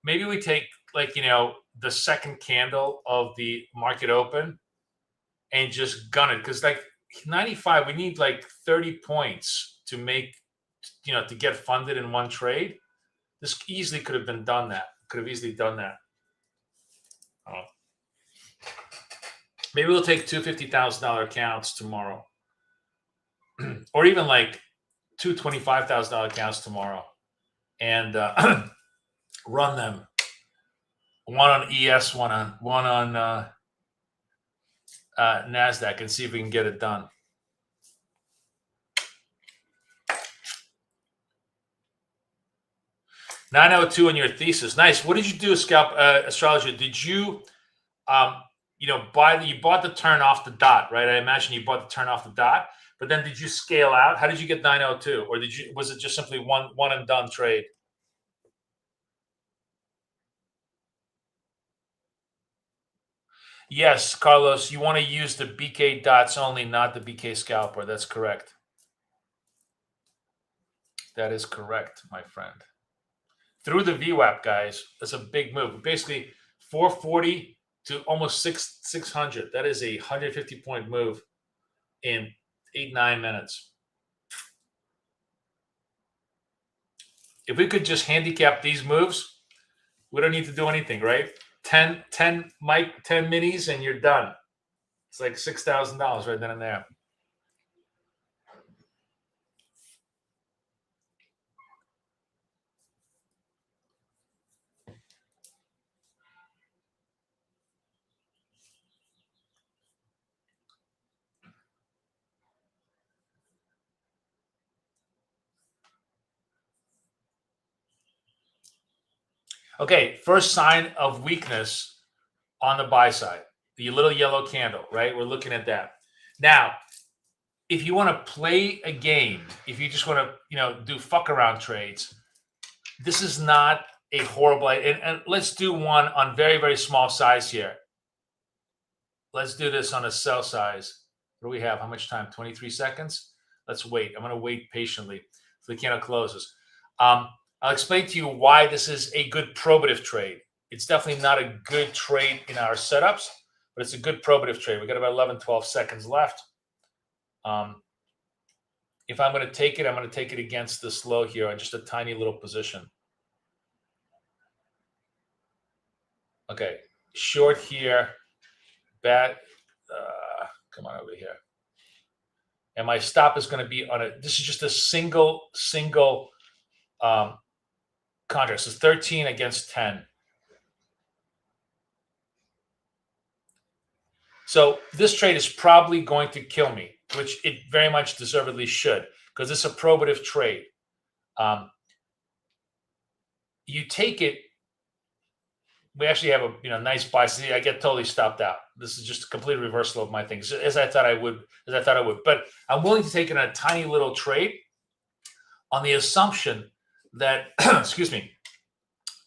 maybe we take like the second candle of the market open and just gun it, because like 95, we need like 30 points to make to get funded in one trade. This easily could have been done. That could have easily done that. Oh. Maybe we'll take two $50,000 accounts tomorrow, or even like two $25,000 accounts tomorrow, and run them, one on ES, one on Nasdaq, and see if we can get it done. $902 on your thesis. Nice. What did you do, Scalp Astrologer? Did you you bought the turn off the dot, right? I imagine you bought the turn off the dot, but then did you scale out? How did you get 902? Or was it just simply one and done trade? Yes, Carlos, you want to use the BK dots only, not the BK scalper. That's correct. That is correct, my friend. Through the VWAP, guys, that's a big move. Basically, 440 to almost 600. That is a 150-point move in 8-9 minutes. If we could just handicap these moves, we don't need to do anything, right? 10 minis, and you're done. It's like $6,000 right then and there. Okay, first sign of weakness on the buy side, the little yellow candle, right? We're looking at that. Now, if you want to play a game, if you just want to, do fuck around trades, this is not a horrible. And let's do one on very, very small size here. Let's do this on a sell size. What do we have? How much time? 23 seconds? Let's wait. I'm going to wait patiently so the candle closes. I'll explain to you why this is a good probative trade. It's definitely not a good trade in our setups, but it's a good probative trade. We got about 11, 12 seconds left. If I'm going to take it, I'm going to take it against this low here on just a tiny little position. Okay, short here, bat, come on over here. And my stop is going to be on this is just a single contract. So 13 against 10. So this trade is probably going to kill me, which it very much deservedly should, because it's a probative trade. You take it. We actually have a nice buy. See, I get totally stopped out. This is just a complete reversal of my things, as I thought I would. But I'm willing to take in a tiny little trade on the assumption that, excuse me,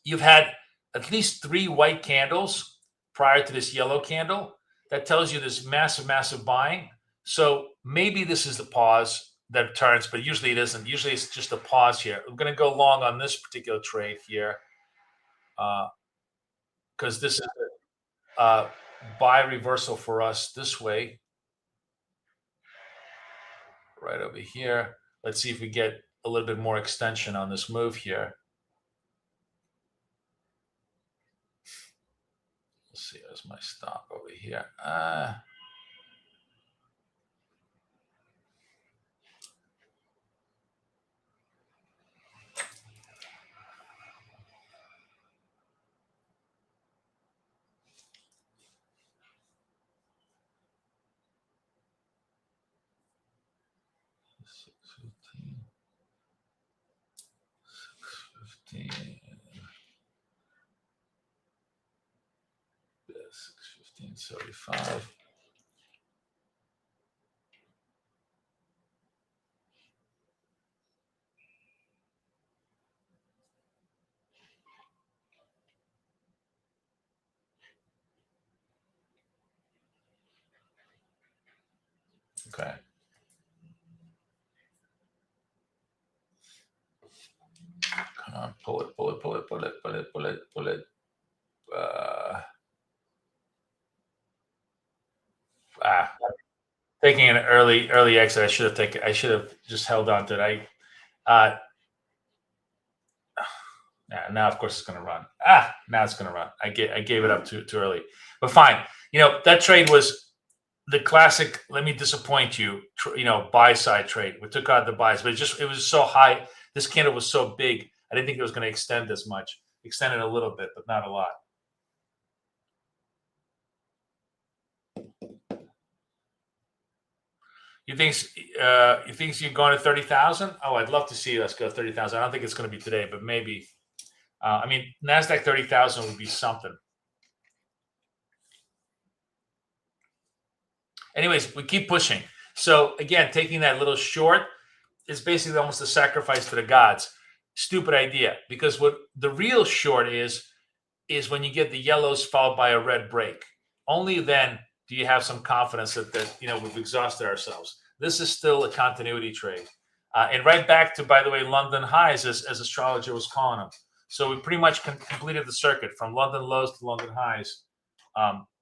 you've had at least 3 white candles prior to this yellow candle. That tells you this massive buying. So maybe this is the pause that turns, but usually it isn't. Usually it's just a pause here. I'm going to go long on this particular trade here, because this is a buy reversal for us this way, right over here. Let's see if we get a little bit more extension on this move here. Let's see, there's my stop over here. 615. 615.75. Okay. Come on, pull it, pull it, pull it, pull it, pull it, pull it, pull it. Taking an early exit. I should have just held on to it. Now of course it's going to run. Now it's going to run. I gave it up too early, but fine. That trade was the classic. Let me disappoint you. Buy side trade. We took out the buys, but it was so high. This candle was so big. I didn't think it was going to extend as much. Extended a little bit, but not a lot. You think you're going to 30,000? Oh, I'd love to see us go 30,000. I don't think it's going to be today, but maybe. NASDAQ 30,000 would be something. Anyways, we keep pushing. So again, taking that little short is basically almost a sacrifice to the gods. Stupid idea, because what the real short is when you get the yellows followed by a red break. Only then do you have some confidence that we've exhausted ourselves. This is still a continuity trade. And right back to, by the way, London highs, as astrologer was calling them. So we pretty much completed the circuit from London lows to London highs,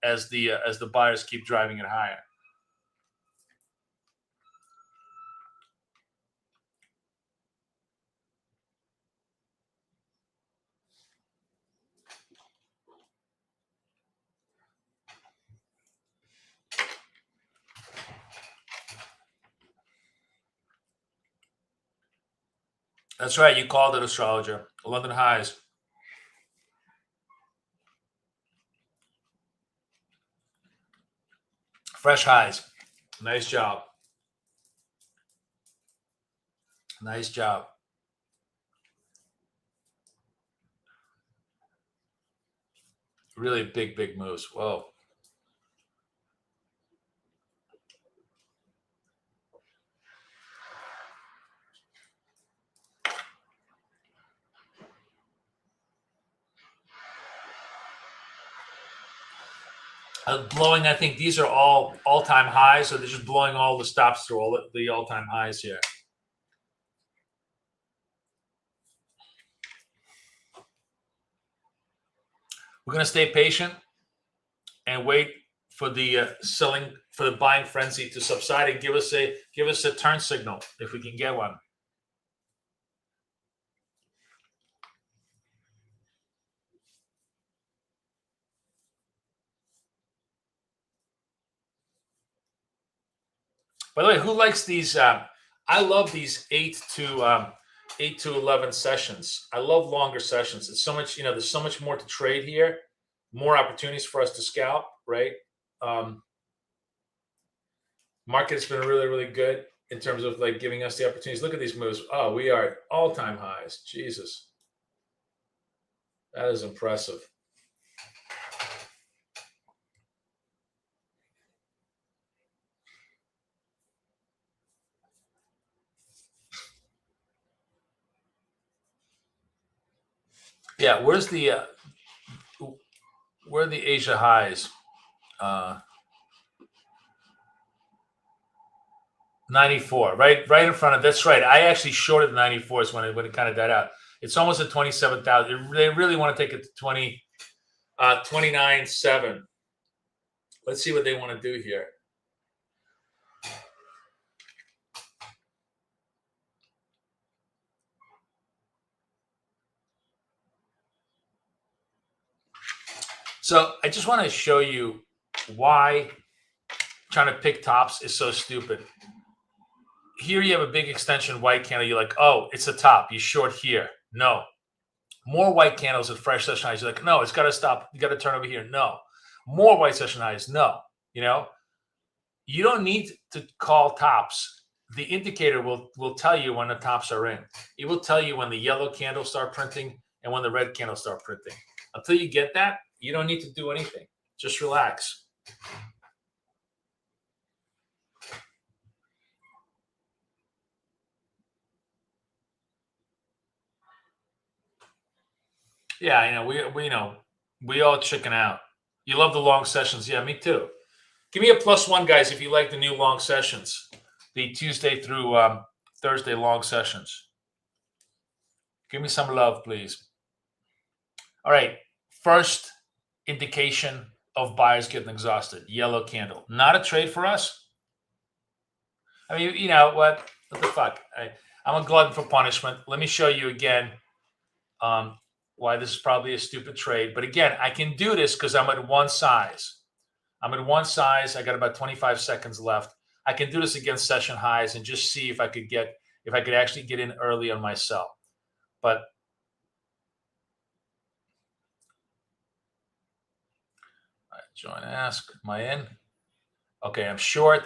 as the buyers keep driving it higher. That's right. You called it, astrologer. London highs. Fresh highs. Nice job. Nice job. Really big moves. Whoa. Blowing, I think these are all-time highs, so they're just blowing all the stops through all the all-time highs here. We're going to stay patient and wait for the buying frenzy to subside and give us a turn signal if we can get one. By the way, who likes these? I love these 8 to 11 sessions. I love longer sessions. It's so much, there's so much more to trade here, more opportunities for us to scalp, right? Market has been really, really good in terms of giving us the opportunities. Look at these moves. Oh, we are all-time highs. Jesus. That is impressive. Yeah, where are the Asia highs? 94, right in front of. That's right. I actually shorted the 94s when it kind of died out. It's almost at 27,000. They really want to take it to 29.7. Let's see what they want to do here. So I just want to show you why trying to pick tops is so stupid. Here you have a big extension white candle. You're like, oh, it's a top. You short here. No. More white candles at fresh session highs. You're like, no, it's got to stop. You got to turn over here. No. More white session highs. No. You don't need to call tops. The indicator will tell you when the tops are in. It will tell you when the yellow candles start printing and when the red candles start printing. Until you get that, you don't need to do anything. Just relax. Yeah, we all chicken out. You love the long sessions. Yeah, me too. Give me a +1, guys, if you like the new long sessions, the Tuesday through Thursday long sessions. Give me some love, please. All right, first indication of buyers getting exhausted, yellow candle. Not a trade for us. I mean, you know what the fuck? I'm a glutton for punishment. Let me show you again why this is probably a stupid trade. But again, I can do this because I'm at one size. I'm at one size. I got about 25 seconds left. I can do this against session highs and just see if I could actually get in early on my sell. But join ask. Am I in? Okay, I'm short.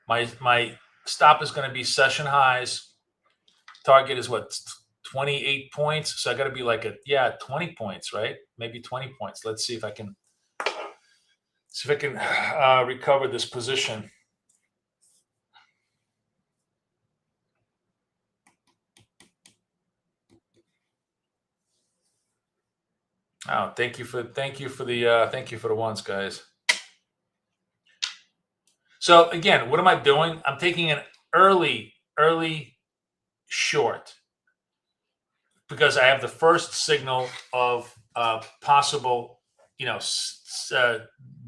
My stop is going to be session highs. Target is what, 28 points. So I got to be like 20 points, right? Maybe 20 points. Let's see if I can recover this position. Oh, thank you for the ones, guys. So again, what am I doing? I'm taking an early short because I have the first signal of possible,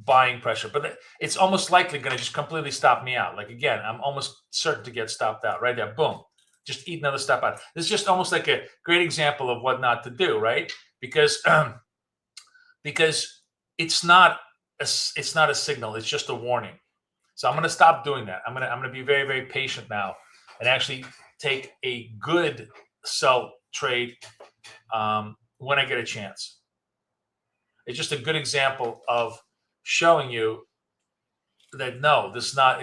buying pressure. But it's almost likely going to just completely stop me out. Like again, I'm almost certain to get stopped out right there. Boom, just eat another stop out. This is just almost like a great example of what not to do, right? Because it's not a signal. It's just a warning. So I'm going to stop doing that. I'm going to be very, very patient now and actually take a good sell trade when I get a chance. It's just a good example of showing you that no, it's not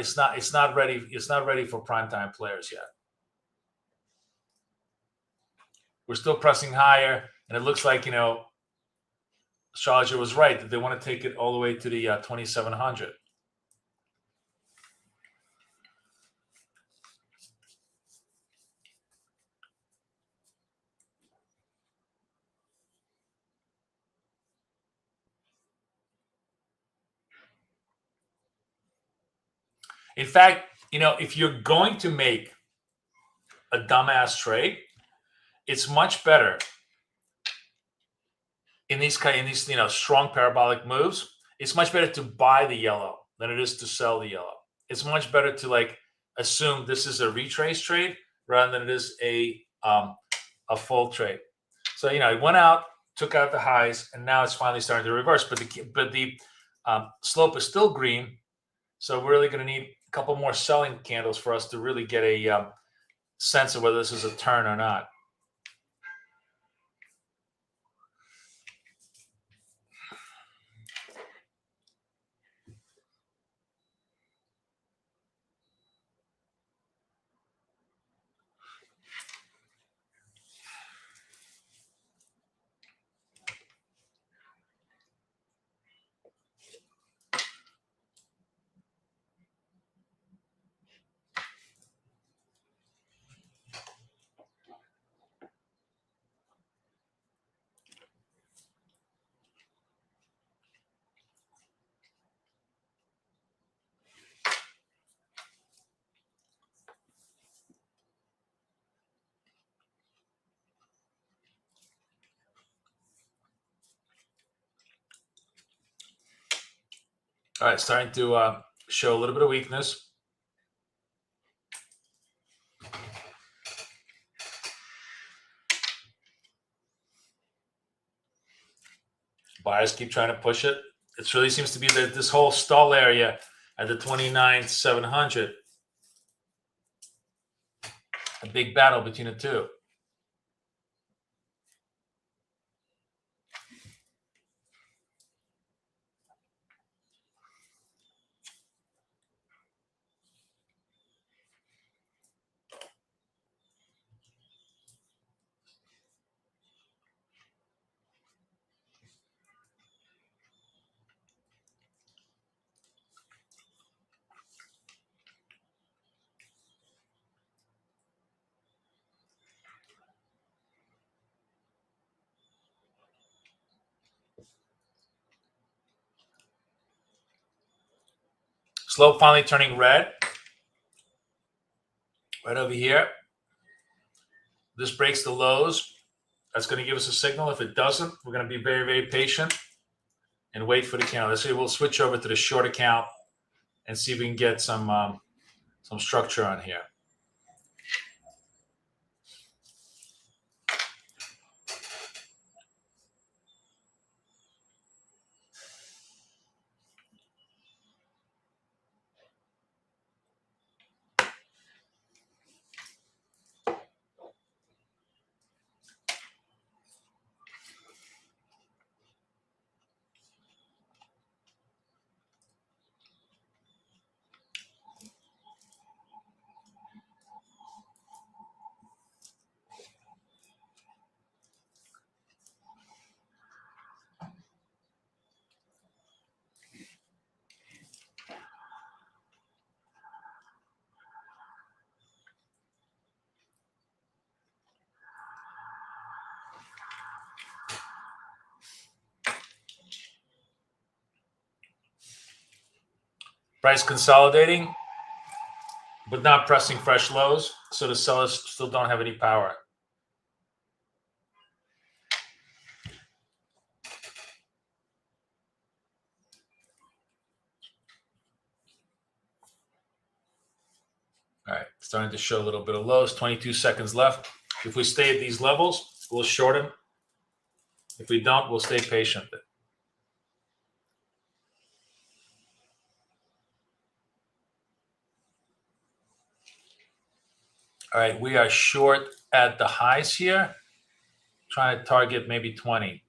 ready. It's not ready for primetime players yet. We're still pressing higher, and it looks like Astrologer was right that they want to take it all the way to the 2700. In fact, if you're going to make a dumbass trade, it's much better in these strong parabolic moves. It's much better to buy the yellow than it is to sell the yellow. It's much better to assume this is a retrace trade rather than it is a full trade. So it went out, took out the highs, and now it's finally starting to reverse. But the slope is still green, so we're really going to need a couple more selling candles for us to really get a sense of whether this is a turn or not. All right, starting to show a little bit of weakness. Buyers keep trying to push it. It really seems to be that this whole stall area at the 29,700, a big battle between the two. Slope finally turning red. Right over here. This breaks the lows. That's going to give us a signal. If it doesn't, we're going to be very, very patient and wait for the candle. Let's see. We'll switch over to the short account and see if we can get some structure on here. Price consolidating, but not pressing fresh lows. So the sellers still don't have any power. All right, starting to show a little bit of lows. 22 seconds left. If we stay at these levels, we'll short them. If we don't, we'll stay patient. All right, we are short at the highs here. Trying to target maybe 20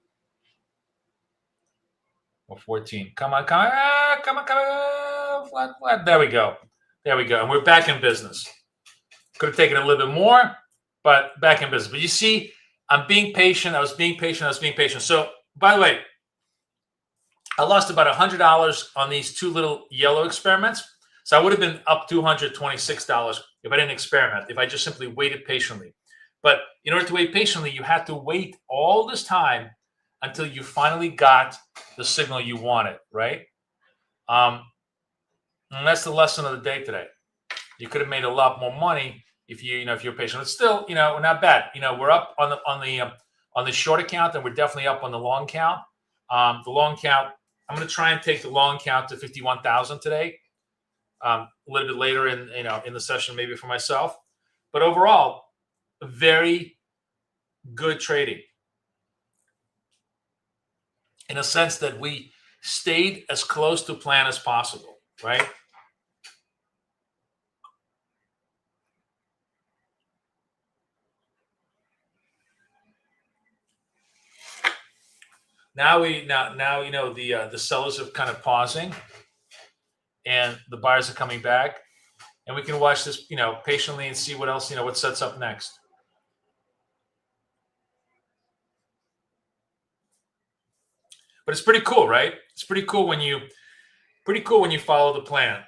or 14. Come on, come on, come on, come on. Flat, flat. There we go. There we go. And we're back in business. Could have taken a little bit more, but back in business. But you see, I'm being patient. I was being patient. I was being patient. So, by the way, I lost about $100 on these two little yellow experiments. So I would have been up $226 if I didn't experiment, if I just simply waited patiently. But in order to wait patiently, you had to wait all this time until you finally got the signal you wanted, right? And that's the lesson of the day today. You could have made a lot more money if you're patient. It's still, not bad. We're up on the short account, and we're definitely up on the long count. The long count, I'm going to try and take the long count to 51,000 today. A little bit later in the session, maybe for myself. But overall, very good trading in a sense that we stayed as close to plan as possible, right? Now the sellers are kind of pausing, and the buyers are coming back, and we can watch this patiently and see what else what sets up next. But it's pretty cool, right? It's pretty cool when you follow the plan.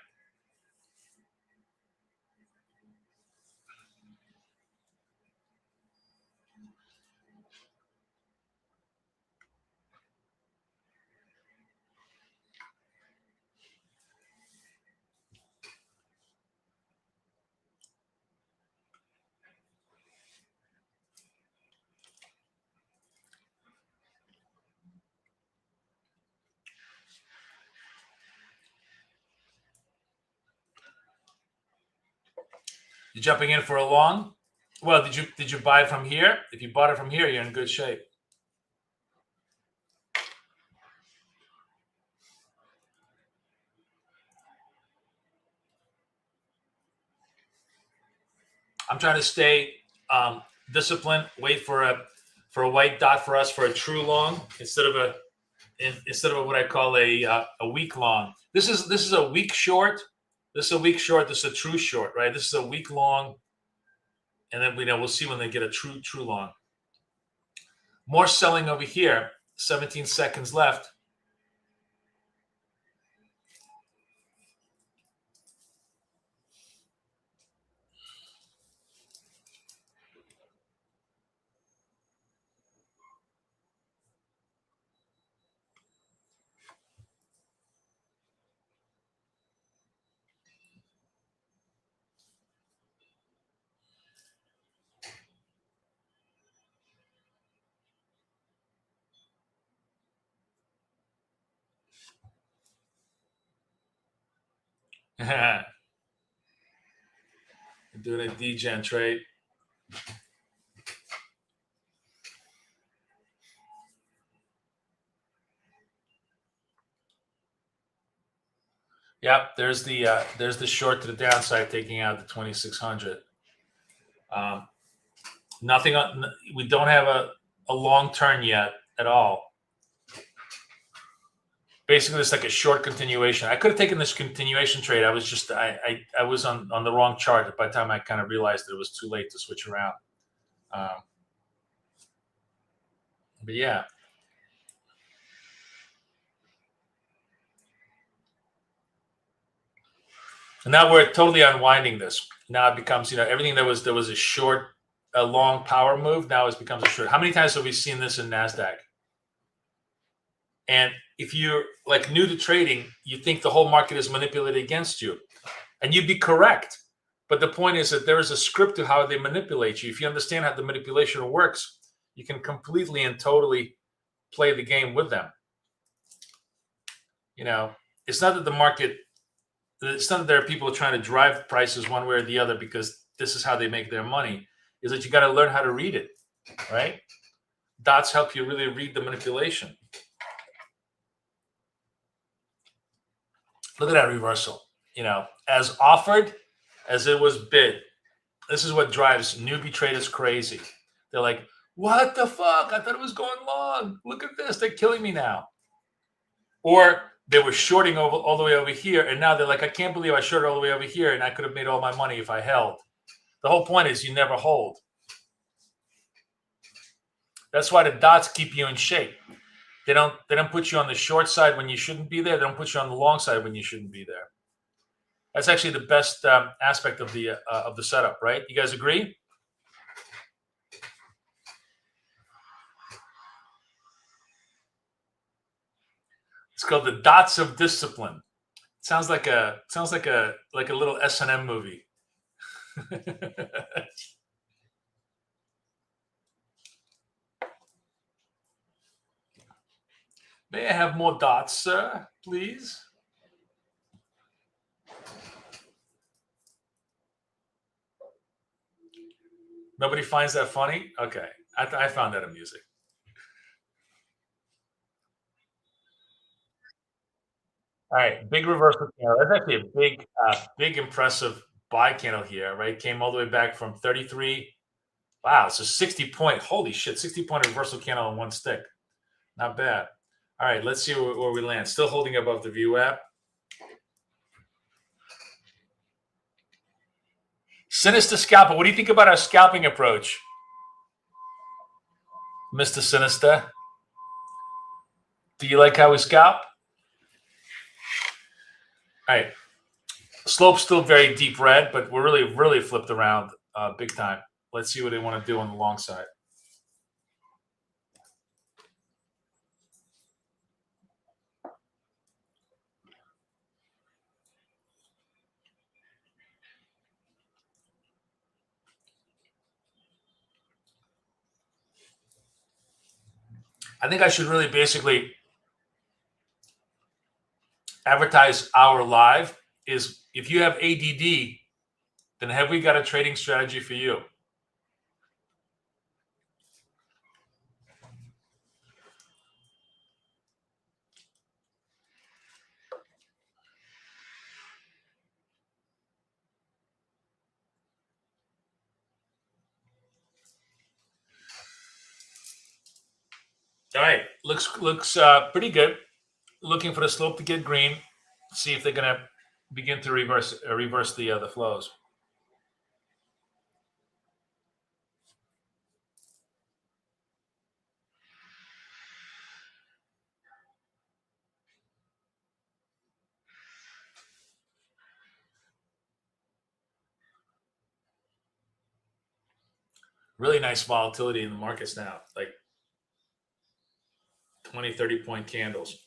You jumping in for a long? Well, did you buy from here? If you bought it from here, you're in good shape. I'm trying to stay disciplined. Wait for a white dot for us for a true long instead of what I call a weak long. This is a weak short. This is a weak short. This is a true short, right? This is a weak long, and then we'll see when they get a true long. More selling over here. 17 seconds left. Doing a degen trade. Yep, there's the short to the downside, taking out the 2600. Nothing. We don't have a long turn yet at all. Basically, it's like a short continuation. I could have taken this continuation trade. I was just I was on the wrong chart by the time I kind of realized that it was too late to switch around. But yeah. And now we're totally unwinding this. Now it becomes, everything that was a long power move, now it becomes a short. How many times have we seen this in NASDAQ? And if you're like new to trading, you think the whole market is manipulated against you. And you'd be correct. But the point is that there is a script to how they manipulate you. If you understand how the manipulation works, you can completely and totally play the game with them. It's not that it's not that there are people trying to drive prices one way or the other because this is how they make their money. Is that you got to learn how to read it, right? Dots help you really read the manipulation. Look at that reversal. As offered as it was bid. This is what drives newbie traders crazy. They're like, what the fuck? I thought it was going long. Look at this. They're killing me now. Or they were shorting all the way over here, and now they're like, I can't believe I shorted all the way over here, and I could have made all my money if I held. The whole point is you never hold. That's why the dots keep you in shape. They don't put you on the short side when you shouldn't be there. They don't put you on the long side when you shouldn't be there. That's actually the best aspect of the setup, right? You guys agree? It's called the Dots of Discipline. It sounds like a little S&M movie. May I have more dots, sir, please? Nobody finds that funny? Okay. I found that amusing. All right. Big reversal candle. That's actually a big, impressive buy candle here, right? Came all the way back from 33. Wow. It's a 60-point. Holy shit. 60-point reversal candle in one stick. Not bad. All right. Let's see where we land. Still holding above the view app. Sinister Scalper. What do you think about our scalping approach, Mr. Sinister? Do you like how we scalp? All right. Slope's still very deep red, but we're really, really flipped around big time. Let's see what they want to do on the long side. I think I should really basically advertise our live. Is if you have ADD, then have we got a trading strategy for you? All right, looks pretty good. Looking for the slope to get green. See if they're going to begin to reverse the flows. Really nice volatility in the markets now, like 20, 30-point candles.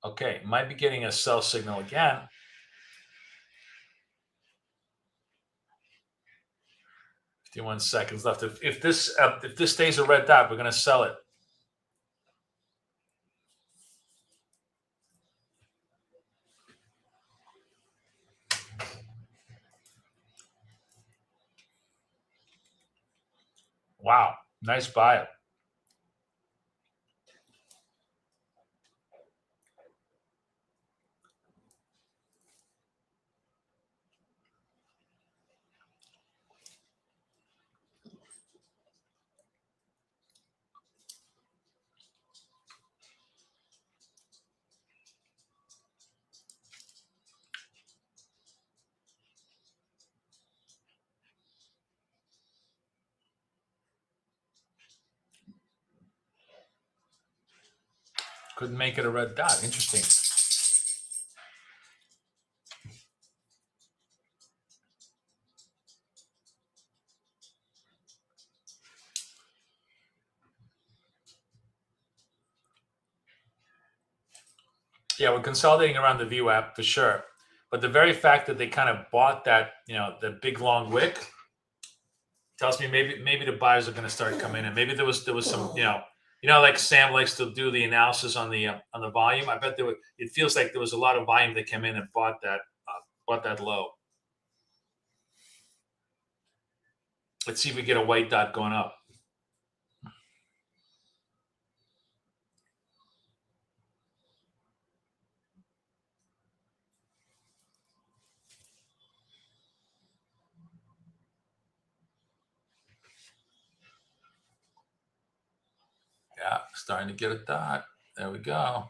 Okay, might be getting a sell signal again. Fifty-one seconds left. If this stays a red dot, we're going to sell it. Wow, nice buy. Couldn't make it a red dot. Interesting. Yeah, we're consolidating around the view app for sure. But the very fact that they kind of bought that, the big long wick tells me maybe the buyers are going to start coming in. Maybe there was some, like Sam likes to do the analysis on the volume. I bet it feels like there was a lot of volume that came in and bought that low. Let's see if we get a white dot going up. Yeah, starting to get a dot. There we go.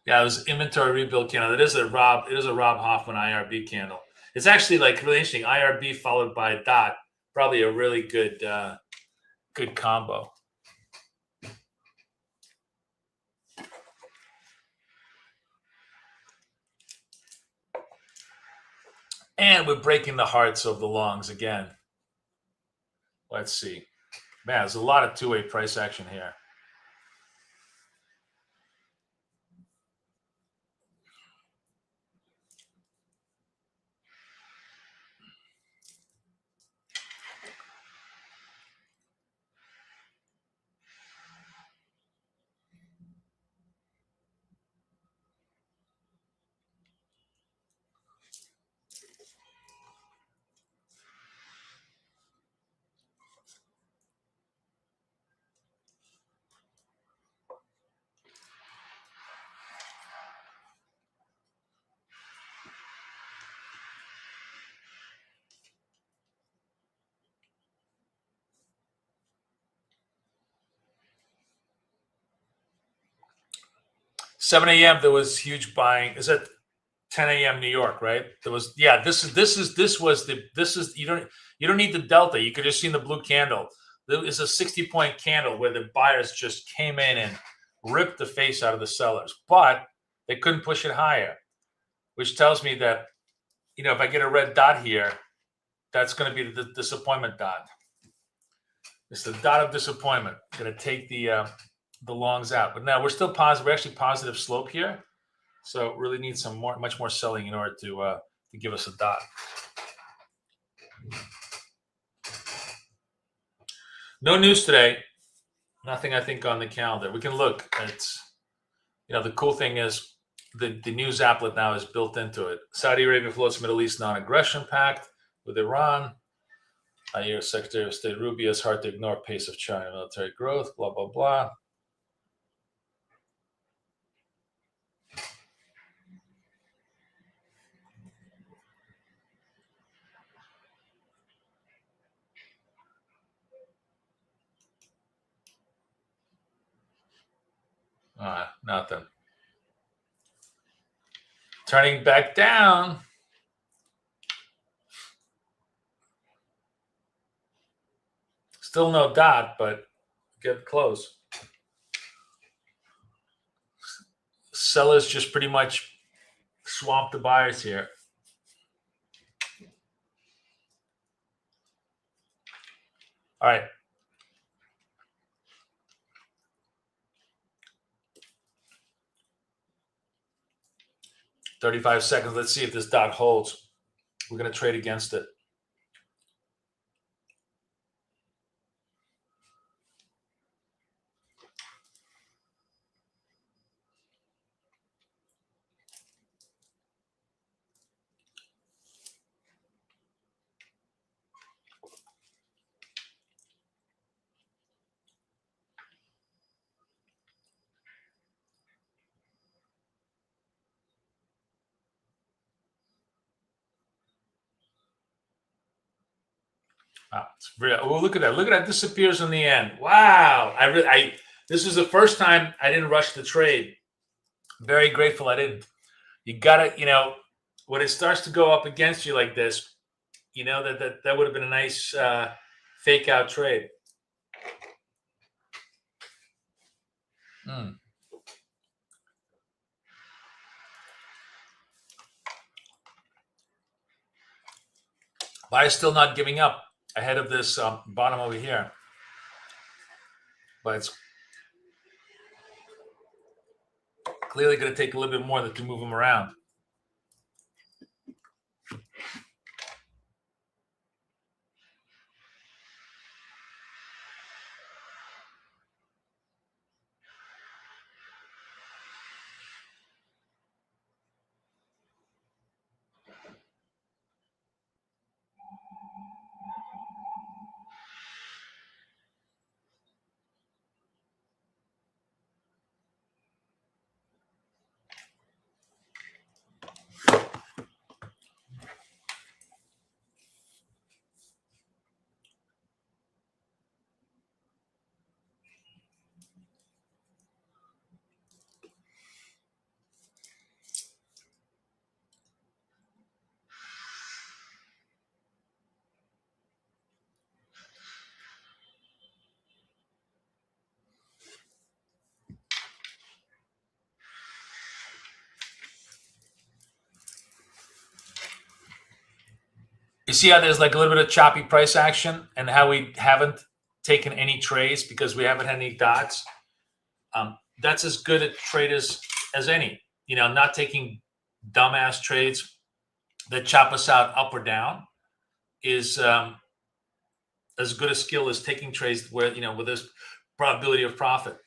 Yeah, it was inventory rebuild candle. It is a Rob Hoffman IRB candle. It's actually like really interesting. IRB followed by a dot, probably a really good combo. And we're breaking the hearts of the longs again. Let's see. Man, there's a lot of two-way price action here. $7 a.m. there was huge buying. Is that 10 a.m. New York, right? There was you don't need the delta. You could just see the blue candle. There is a 60-point candle where the buyers just came in and ripped the face out of the sellers, but they couldn't push it higher, which tells me that if I get a red dot here, that's going to be the disappointment dot. It's the dot of disappointment. Going to take the longs out, but now we're still positive. We're actually positive slope here. So really need much more selling in order to give us a dot. No news today. Nothing, I think, on the calendar. We can look. It's the cool thing is the news applet now is built into it. Saudi Arabia floats Middle East non-aggression pact with Iran. U.S. Secretary of State Rubio is hard to ignore pace of China military growth. Blah blah blah. Nothing. Turning back down. Still no dot, but get close. Sellers just pretty much swamped the buyers here. All right. 35 seconds. Let's see if this dot holds. we're going to trade against it. Wow, it's real. Oh, look at that! Look at that! Disappears in the end. Wow! This is the first time I didn't rush the trade. Very grateful I didn't. You got to, when it starts to go up against you like this, that would have been a nice fake out trade. Buyer's still not giving up ahead of this bottom over here, but it's clearly going to take a little bit more to move them around. You see how there's like a little bit of choppy price action and how we haven't taken any trades because we haven't had any dots. That's as good a trade as any. Not taking dumbass trades that chop us out up or down is as good a skill as taking trades where with this probability of profit.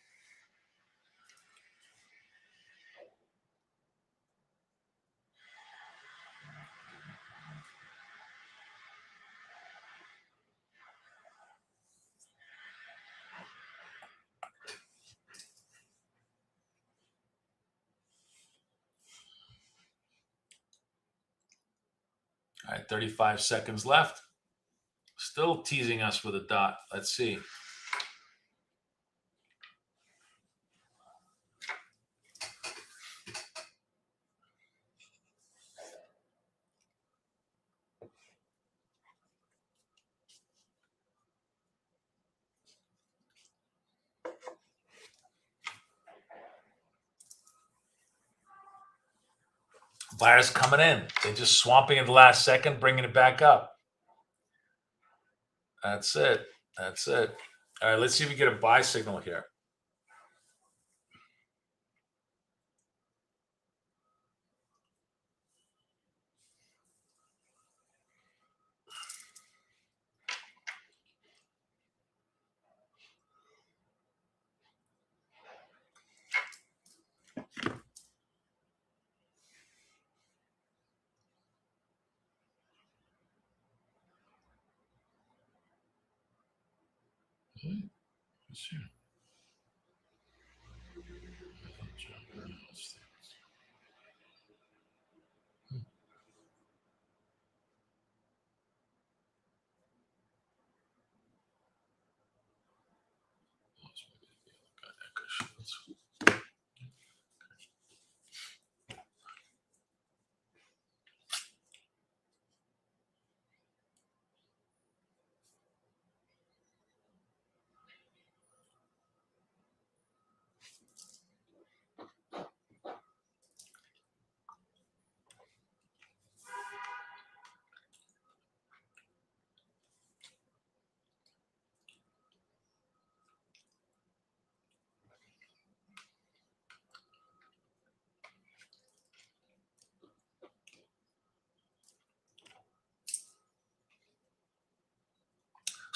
All right, 35 seconds left. Still teasing us with a dot. Let's see. Buyers coming in. They're just swamping at the last second, bringing it back up. That's it. That's it. All right, let's see if we get a buy signal here. Let's see.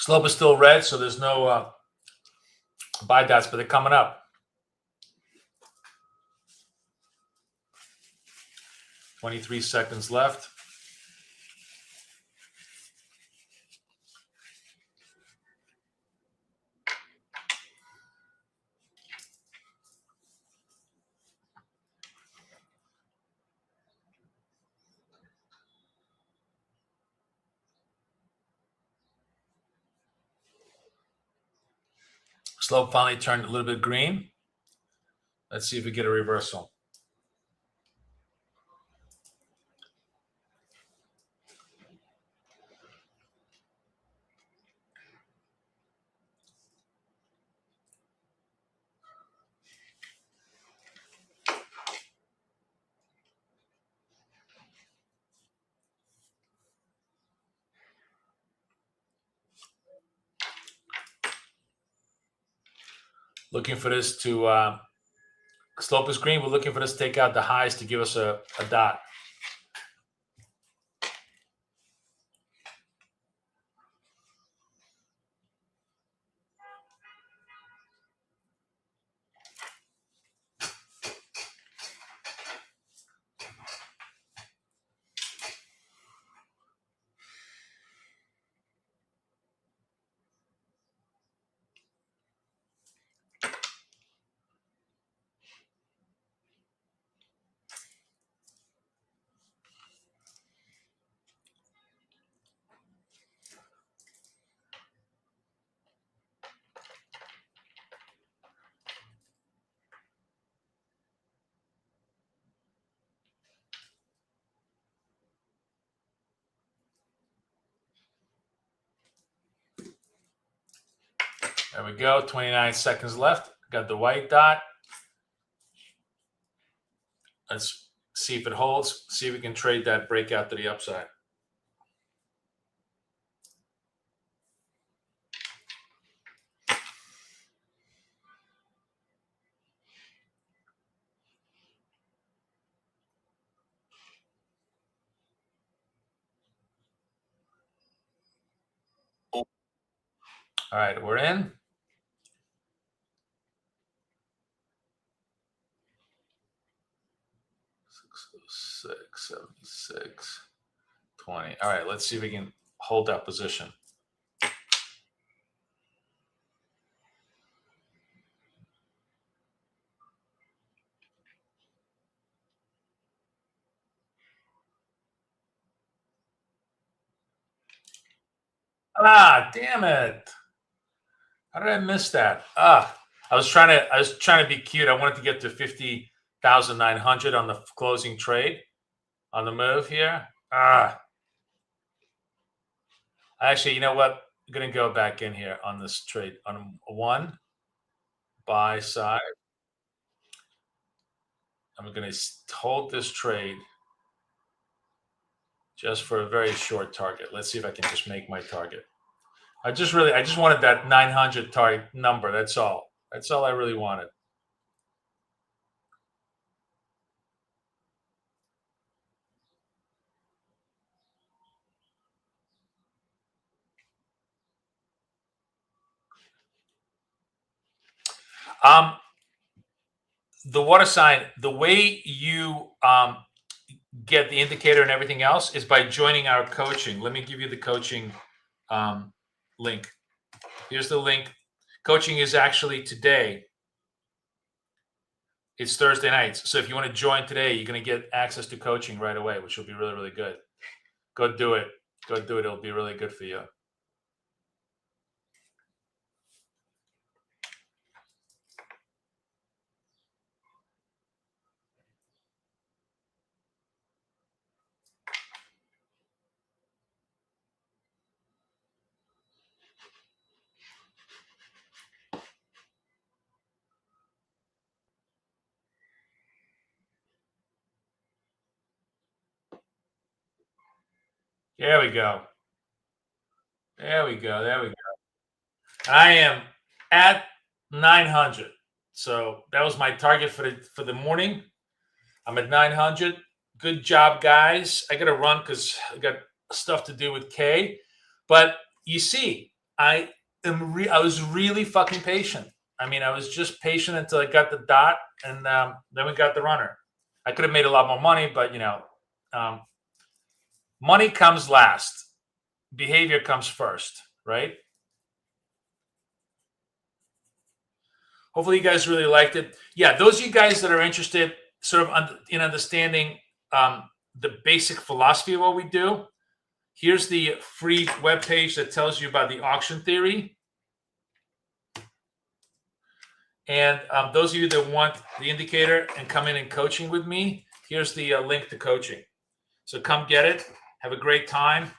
Slope is still red, so there's no buy dots, but they're coming up. 23 seconds left. Slope finally turned a little bit green. Let's see if we get a reversal. Looking for this to slope is green. We're looking for this to take out the highs to give us a dot. There we go. 29 seconds left. Got the white dot. Let's see if it holds. See if we can trade that breakout to the upside. All right, we're in. 606, 76, 20. All right, let's see if we can hold that position. Ah, damn it. How did I miss that? I was trying to be cute. I wanted to get to 50,900 on the closing trade on the move here. Actually, you know what? I'm going to go back in here on this trade on one buy side. I'm going to hold this trade just for a very short target. Let's see if I can just make my target. I just wanted that 900 target number. That's all. That's all I really wanted. The water sign, the way you get the indicator and everything else is by joining our coaching. Let me give you the coaching link. Here's the link. Coaching is actually today. It's Thursday nights. So if you want to join today, you're going to get access to coaching right away, which will be really, really good. Go do it. Go do it. It'll be really good for you. There we go. There we go. There we go. I am at 900. So that was my target for the morning. I'm at 900. Good job, guys. I got to run because I got stuff to do with Kay. But you see, I was really fucking patient. I mean, I was just patient until I got the dot, and then we got the runner. I could have made a lot more money, but money comes last. Behavior comes first, right? Hopefully you guys really liked it. Yeah, those of you guys that are interested sort of in understanding the basic philosophy of what we do, here's the free webpage that tells you about the auction theory. And those of you that want the indicator and come in and coaching with me, here's the link to coaching. So come get it. Have a great time.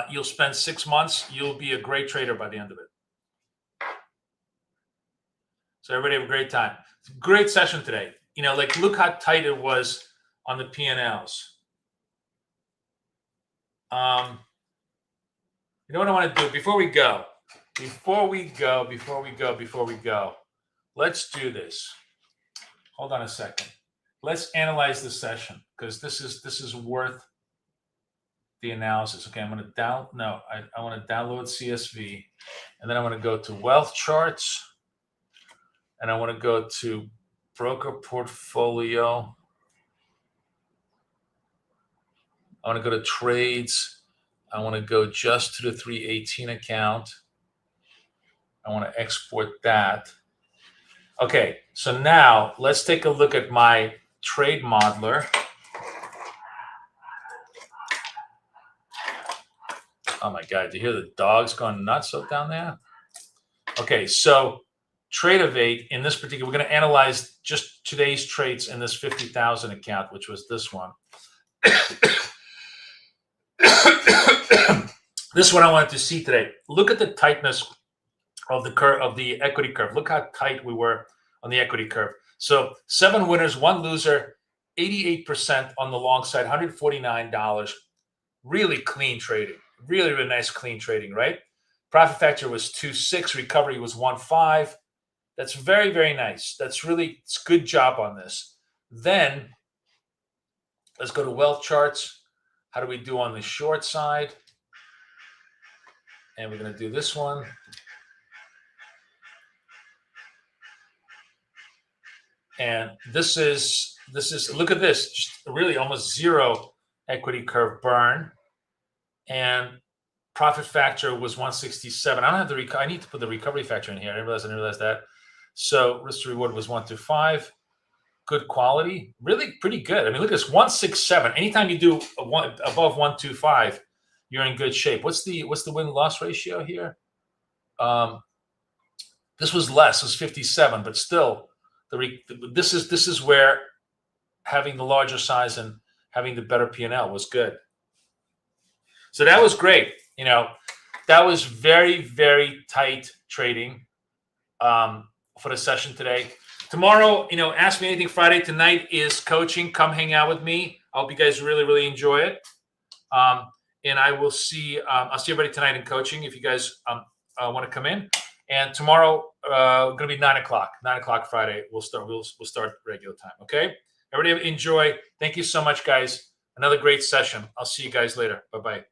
You'll spend 6 months. You'll be a great trader by the end of it. So everybody have a great time. Great session today. Like look how tight it was on the P&Ls. You know what I want to do before we go? Let's do this. Hold on a second. Let's analyze this session because this is worth the analysis. Okay, I'm going to I want to download CSV, and then I want to go to wealth charts, and I want to go to broker portfolio. I want to go to trades. I want to go just to the 318 account. I want to export that. Okay, so now let's take a look at my trade modeler. Oh my God, do you hear the dogs going nuts up down there? Okay, so Tradingview in this particular, we're going to analyze just today's trades in this 50,000 account, which was this one. This is what I wanted to see today. Look at the tightness of the curve, of the equity curve. Look how tight we were on the equity curve. So 7 winners, 1 loser, 88% on the long side, $149. Really clean trading. Really, really nice clean trading, right? Profit factor was 2.6. Recovery was 1.5. That's very, very nice. It's good job on this. Then let's go to wealth charts. How do we do on the short side? And we're going to do this one. And this is look at this, just really almost zero equity curve burn. And profit factor was 167. I don't have I need to put the recovery factor in here. I didn't realize that. So risk to reward was 125. Good quality, really pretty good. I mean, look at this, 167. Anytime you do above 125, you're in good shape. What's the win-loss ratio here? This was less. It was 57, but still, this is where having the larger size and having the better P&L was good. So that was great. That was very, very tight trading for the session today. Tomorrow, Ask Me Anything Friday. Tonight is coaching. Come hang out with me. I hope you guys really, really enjoy it. And I will see. I'll see everybody tonight in coaching if you guys want to come in. And tomorrow, going to be 9 o'clock. 9 o'clock Friday. We'll start regular time. Okay. Everybody enjoy. Thank you so much, guys. Another great session. I'll see you guys later. Bye bye.